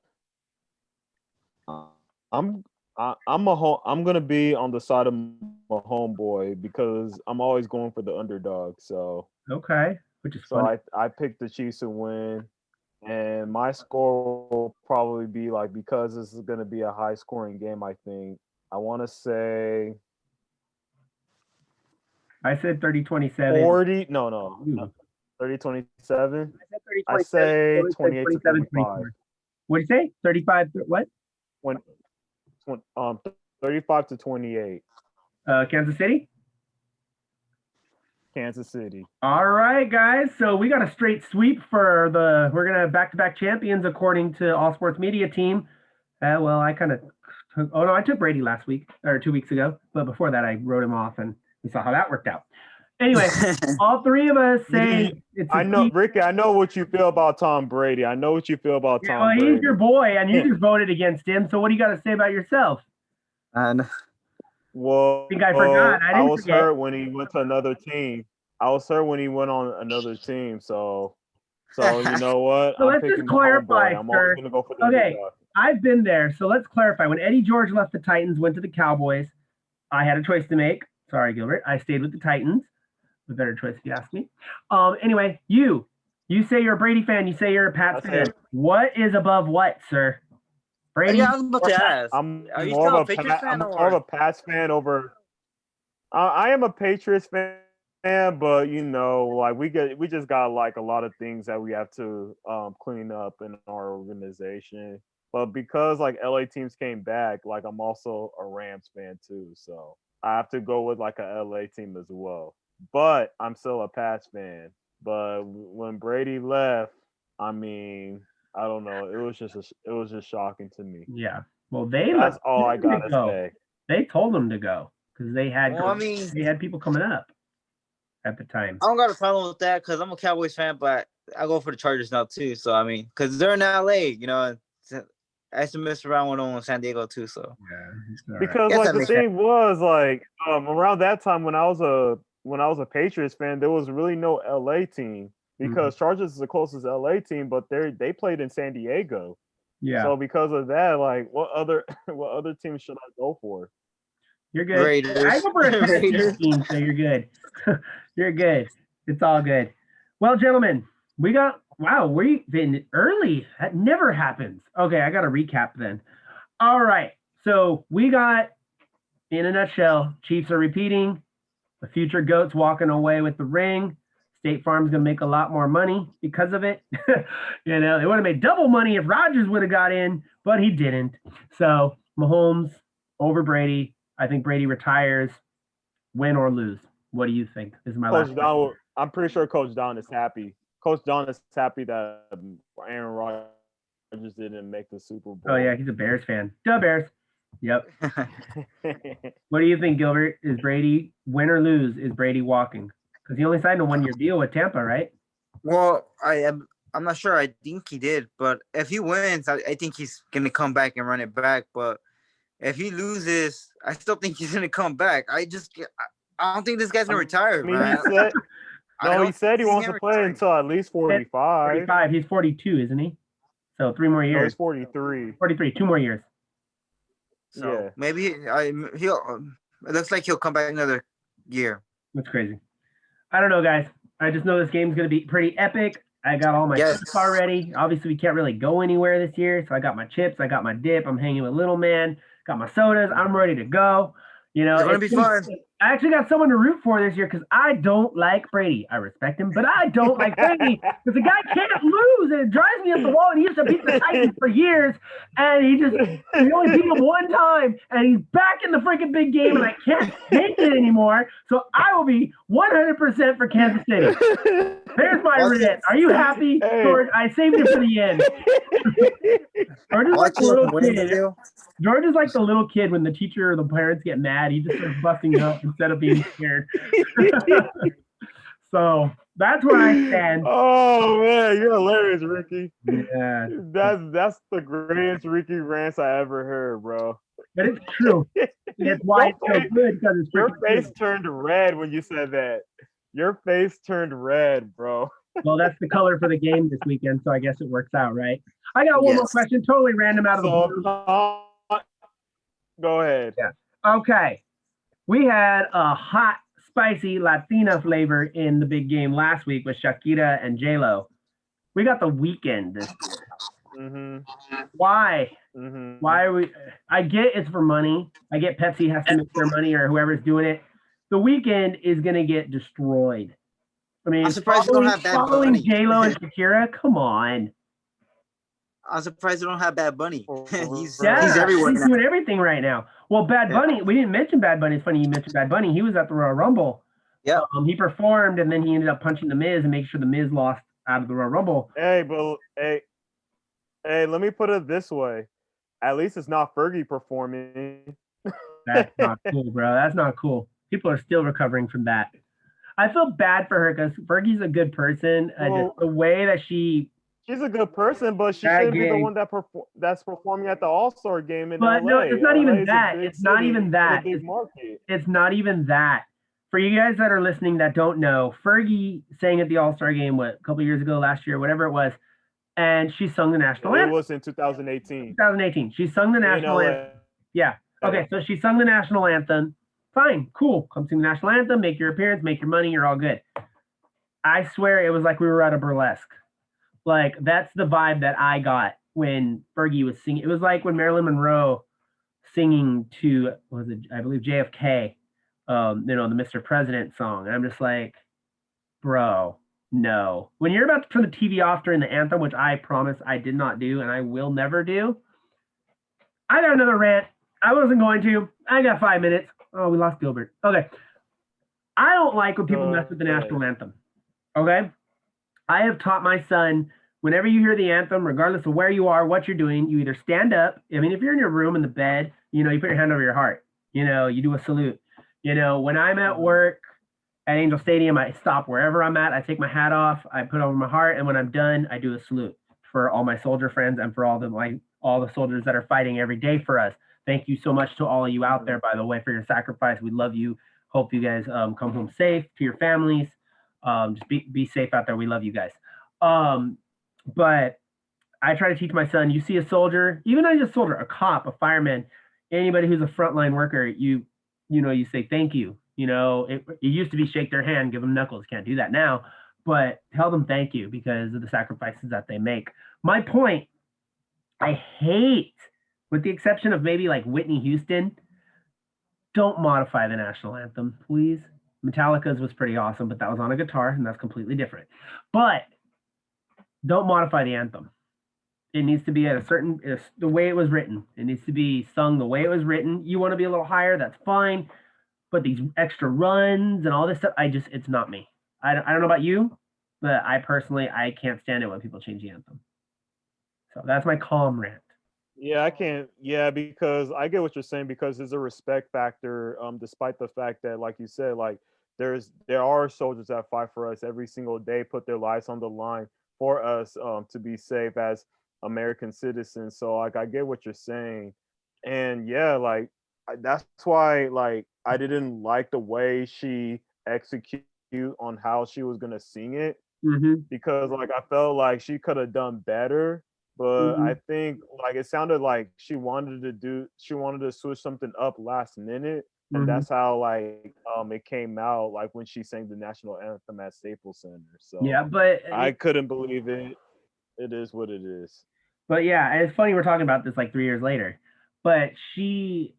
I'm gonna be on the side of my homeboy because I'm always going for the underdog. So okay, which is funny. So I picked the Chiefs to win, and my score will probably be like, because this is gonna be a high scoring game. I think I want to say. I said 30-27. 40? No. 30-27. I say 28-25. What did you say? 35? What? 35-28. Kansas City? Kansas City. All right, guys. So we got a straight sweep for we're going to have back-to-back champions according to All Sports Media team. Well, I kind of I took Brady last week or 2 weeks ago. But before that, I wrote him off and we saw how that worked out. Anyway, all three of us say I know, Ricky, I know what you feel about Tom Brady. I know what you feel about Tom Brady. He's your boy, and you just voted against him. So what do you got to say about yourself? Well, I think I forgot. I was hurt when he went to another team. I was hurt when he went on another team. So you know what? So let's just clarify, I'm always going to go for the okay, I've been there. So let's clarify. When Eddie George left the Titans, went to the Cowboys, I had a choice to make. Sorry, Gilbert. I stayed with the Titans. The better choice if you ask me. Anyway, you say you're a Brady fan. You say you're a Pats fan. What is above what, sir? Brady? Yeah, I was about to ask. Are you still a Patriots fan? I'm more of a Pats fan over. I am a Patriots fan, but you know, like we just got like a lot of things that we have to clean up in our organization. But because like LA teams came back, like I'm also a Rams fan too, so I have to go with like a LA team as well. But I'm still a Pats fan. But when Brady left, I mean, I don't know. It was just shocking to me. Yeah. Well, that's all I gotta say. They told him to go because they had they had people coming up at the time. I don't got a problem with that because I'm a Cowboys fan, but I go for the Chargers now too. So I mean, because they're in LA, you know. I used to mess around with them in San Diego too. So yeah, because like the thing was like around that time when I was a Patriots fan, there was really no LA team because Chargers is the closest LA team, but they played in San Diego. Yeah. So because of that, like, what other team should I go for? You're good. Raiders. I go for a Tennessee Raiders. team, so you're good. You're good. It's all good. Well, gentlemen, we've been early. That never happens. Okay, I got to recap then. All right. So we got, in a nutshell, Chiefs are repeating. The future GOAT's walking away with the ring. State Farm's going to make a lot more money because of it. They would have made double money if Rodgers would have got in, but he didn't. So Mahomes over Brady. I think Brady retires, win or lose. What do you think? This is my last Coach question. Don, I'm pretty sure Coach Don is happy. Coach Don is happy that Aaron Rodgers didn't make the Super Bowl. Oh, yeah, he's a Bears fan. Duh, Bears. Yep. What do you think, Gilbert? Is Brady win or lose? Is Brady walking? Because he only signed a 1-year deal with Tampa, right? Well, I'm not sure. I think he did, but if he wins, I think he's gonna come back and run it back. But if he loses, I still think he's gonna come back. I don't think this guy's gonna retire, man. He said he wants to play until at least 45. 45. He's 42, isn't he? So 3 more years. No, he's 43. 43. 2 more years. So Yeah. maybe he'll. It looks like he'll come back another year. That's crazy. I don't know, guys. I just know this game's going to be pretty epic. I got all my chips already. Obviously, we can't really go anywhere this year. So I got my chips. I got my dip. I'm hanging with little man. Got my sodas. I'm ready to go. It's going to be fun. I actually got someone to root for this year because I don't like Brady. I respect him, but I don't like Brady because the guy can't lose, and it drives me up the wall. And he used to beat the Titans for years, and he only beat them one time, and he's back in the freaking big game, and I can't take it anymore. So I will be 100% for Kansas City. There's my rant. Are you happy, George? I saved it for the end. George is like the little kid. George is like the little kid when the teacher or the parents get mad. He just starts busting up instead of being scared. So that's where I stand. Oh man, you're hilarious, Ricky. Yeah, that's the greatest Ricky rants I ever heard, bro. But it's true. It's why it's so good because it's your face turned red when you said that. Your face turned red, bro. Well, that's the color for the game this weekend, so I guess it works out, right? I got one more question, totally random out of the blue. Go ahead. Yeah. Okay. We had a hot, spicy Latina flavor in the big game last week with Shakira and J-Lo. We got the weekend this year. Mm-hmm. Why? Mm-hmm. Why are we? I get it's for money. I get Pepsi has to make their money or whoever's doing it. The weekend is going to get destroyed. I mean, I'm surprised you don't have Bad Bunny. J-Lo and Shakira, come on. I'm surprised you don't have Bad Bunny. He's everywhere. He's now. doing everything right now. Well, Bad Bunny, we didn't mention Bad Bunny. It's funny you mentioned Bad Bunny. He was at the Royal Rumble. Yeah. He performed, and then he ended up punching The Miz and making sure The Miz lost out of the Royal Rumble. Hey, let me put it this way. At least it's not Fergie performing. That's not cool, bro. That's not cool. People are still recovering from that. I feel bad for her because Fergie's a good person. Just the way that she's a good person, but she shouldn't be the one that's performing at the All-Star game in LA. No, it's not even that. It's not even that. It's not even that. For you guys that are listening that don't know, Fergie sang at the All-Star game, a couple years ago, last year, whatever it was, and she sung the national anthem. It was in 2018. 2018. She sung the national anthem. Yeah. Okay, so she sung the national anthem. Fine, cool. Come sing the national anthem, make your appearance, make your money, you're all good. I swear it was like we were at a burlesque. Like, that's the vibe that I got when Fergie was singing. It was like when Marilyn Monroe singing to, I believe JFK, the Mr. President song. And I'm just like, bro, no. When you're about to turn the TV off during the anthem, which I promise I did not do and I will never do, I got another rant. I wasn't going to. I got 5 minutes. Oh, we lost Gilbert. Okay. I don't like when people mess with the national anthem. Okay? I have taught my son, whenever you hear the anthem, regardless of where you are, what you're doing, you either stand up. I mean, if you're in your room in the bed, you put your hand over your heart. You do a salute. When I'm at work at Angel Stadium, I stop wherever I'm at. I take my hat off. I put it over my heart. And when I'm done, I do a salute for all my soldier friends and for all the soldiers that are fighting every day for us. Thank you so much to all of you out there, by the way, for your sacrifice. We love you. Hope you guys come home safe to your families. Just be safe out there. We love you guys. But I try to teach my son, you see a soldier, even not just a soldier, a cop, a fireman, anybody who's a frontline worker, you say thank you. It used to be shake their hand, give them knuckles. Can't do that now, but tell them thank you because of the sacrifices that they make. My point, I hate, with the exception of maybe like Whitney Houston, don't modify the national anthem, please. Metallica's was pretty awesome, but that was on a guitar, and that's completely different. But don't modify the anthem. It needs to be at the way it was written. It needs to be sung the way it was written. You want to be a little higher, that's fine. But these extra runs and all this stuff, it's not me. I don't know about you, but I can't stand it when people change the anthem. So that's my calm rant. Yeah, I can't. Yeah, because I get what you're saying because there's a respect factor. Despite the fact that, like you said, like there are soldiers that fight for us every single day, put their lives on the line for us to be safe as American citizens. So like I get what you're saying, and yeah, like that's why like I didn't like the way she executed on how she was gonna sing it because like I felt like she could have done better. But I think like it sounded like she wanted to switch something up last minute, and that's how like it came out like when she sang the national anthem at Staples Center. So yeah, but I couldn't believe it. It is what it is. But yeah, it's funny we're talking about this like 3 years later. But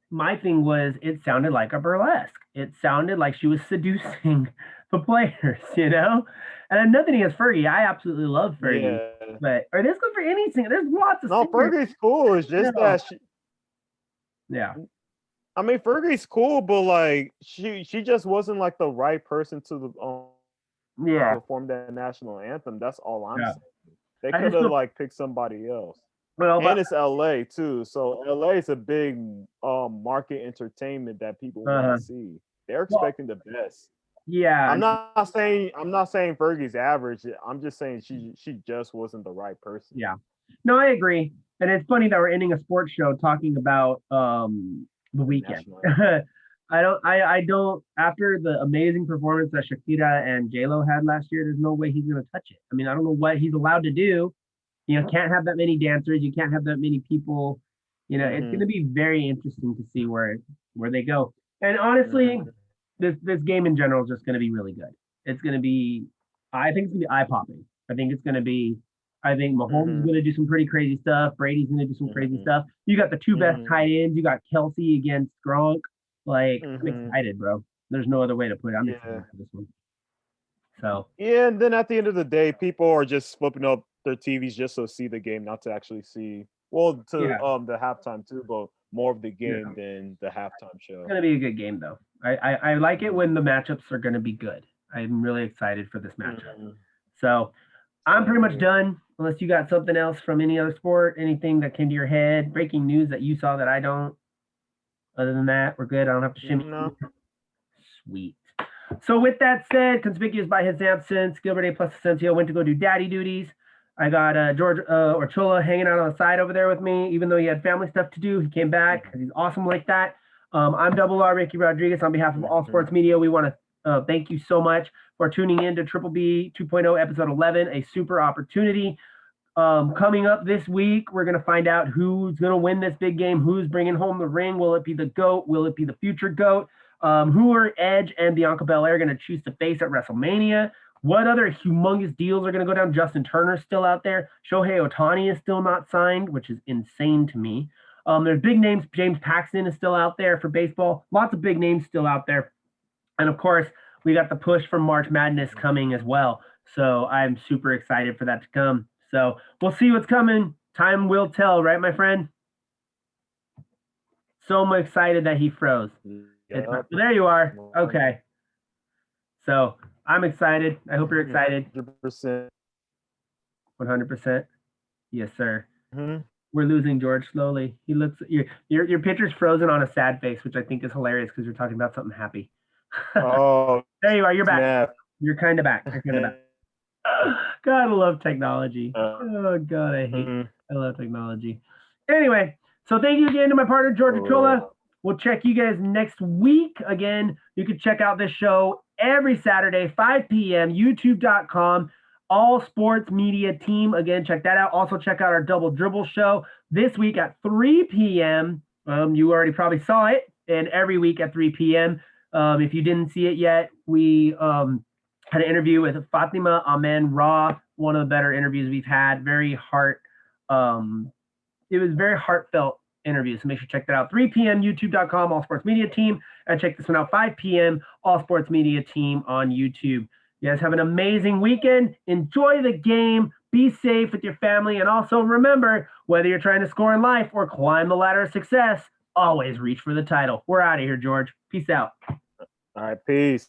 my thing was, it sounded like a burlesque. It sounded like she was seducing the players, And I'm nothing against Fergie. I absolutely love Fergie. Yeah. But or this goes for any singer. There's lots of No, singers. Fergie's cool. It's just that she. Yeah. I mean, Fergie's cool, but like she just wasn't like the right person to perform that national anthem. That's all I'm saying. They could have like picked somebody else. Well, and it's LA too, so LA is a big market entertainment that people want to see. They're expecting the best. Yeah, I'm not saying Fergie's average. I'm just saying she just wasn't the right person. Yeah, no, I agree, and it's funny that we're ending a sports show talking about the Weeknd. I don't. After the amazing performance that Shakira and J-Lo had last year, there's no way he's gonna touch it. I mean, I don't know what he's allowed to do. Can't have that many dancers. You can't have that many people. It's going to be very interesting to see where they go. And honestly, this game in general is just going to be really good. It's going to be, I think it's going to be eye popping. I think Mahomes is going to do some pretty crazy stuff. Brady's going to do some crazy stuff. You got the two best tight ends. You got Kelsey against Gronk. Like, I'm excited, bro. There's no other way to put it. I'm excited for this one. So yeah, and then at the end of the day, people are just flipping up their TVs just to see the game, not to actually see the halftime too, but more of the game than the halftime show. It's gonna be a good game though. I like it when the matchups are gonna be good. I'm really excited for this matchup. So I'm pretty much done, unless you got something else from any other sport, anything that came to your head, breaking news that you saw that I don't. Other than that, we're good. I don't have to shimmy. No. Sweet. So with that said, conspicuous by his absence, Gilbert A. plus Asensio went to go do daddy duties. I got George Orchola hanging out on the side over there with me, even though he had family stuff to do. He came back because he's awesome like that. I'm Double R Ricky Rodriguez on behalf of All Sports Media. We want to thank you so much for tuning in to Triple B 2.0 episode 11, a super opportunity. Coming up this week, we're going to find out who's going to win this big game, who's bringing home the ring. Will it be the GOAT? Will it be the future GOAT? Who are Edge and Bianca Belair going to choose to face at WrestleMania? What other humongous deals are going to go down? Justin Turner's still out there. Shohei Ohtani is still not signed, which is insane to me. There's big names. James Paxton is still out there for baseball. Lots of big names still out there. And of course, we got the push for March Madness coming as well. So I'm super excited for that to come. So we'll see what's coming. Time will tell, right, my friend? So excited that he froze. Yeah. There you are. Okay. So I'm excited. I hope you're excited. 100%. 100%. Yes, sir. We're losing George slowly. He looks. Your picture's frozen on a sad face, which I think is hilarious because you're talking about something happy. Oh, there you are. You're back. You're kind of back. God, I love technology. Oh God, I love technology. Anyway, so thank you again to my partner George Ochola. We'll check you guys next week. Again, you can check out this show every Saturday, 5 p.m., youtube.com. All Sports Media Team. Again, check that out. Also, check out our Double Dribble show this week at 3 p.m. You already probably saw it, and every week at 3 p.m. If you didn't see it yet, we had an interview with Fatima Amen Ra, one of the better interviews we've had. It was very heartfelt interview, so make sure to check that out. 3 p.m. YouTube.com, All Sports Media Team, and check this one out, 5 p.m. All Sports Media Team on YouTube. You guys have an amazing weekend. Enjoy the game. Be safe with your family, and also remember, whether you're trying to score in life or climb the ladder of success, always reach for the title. We're out of here, George. Peace out. All right, peace.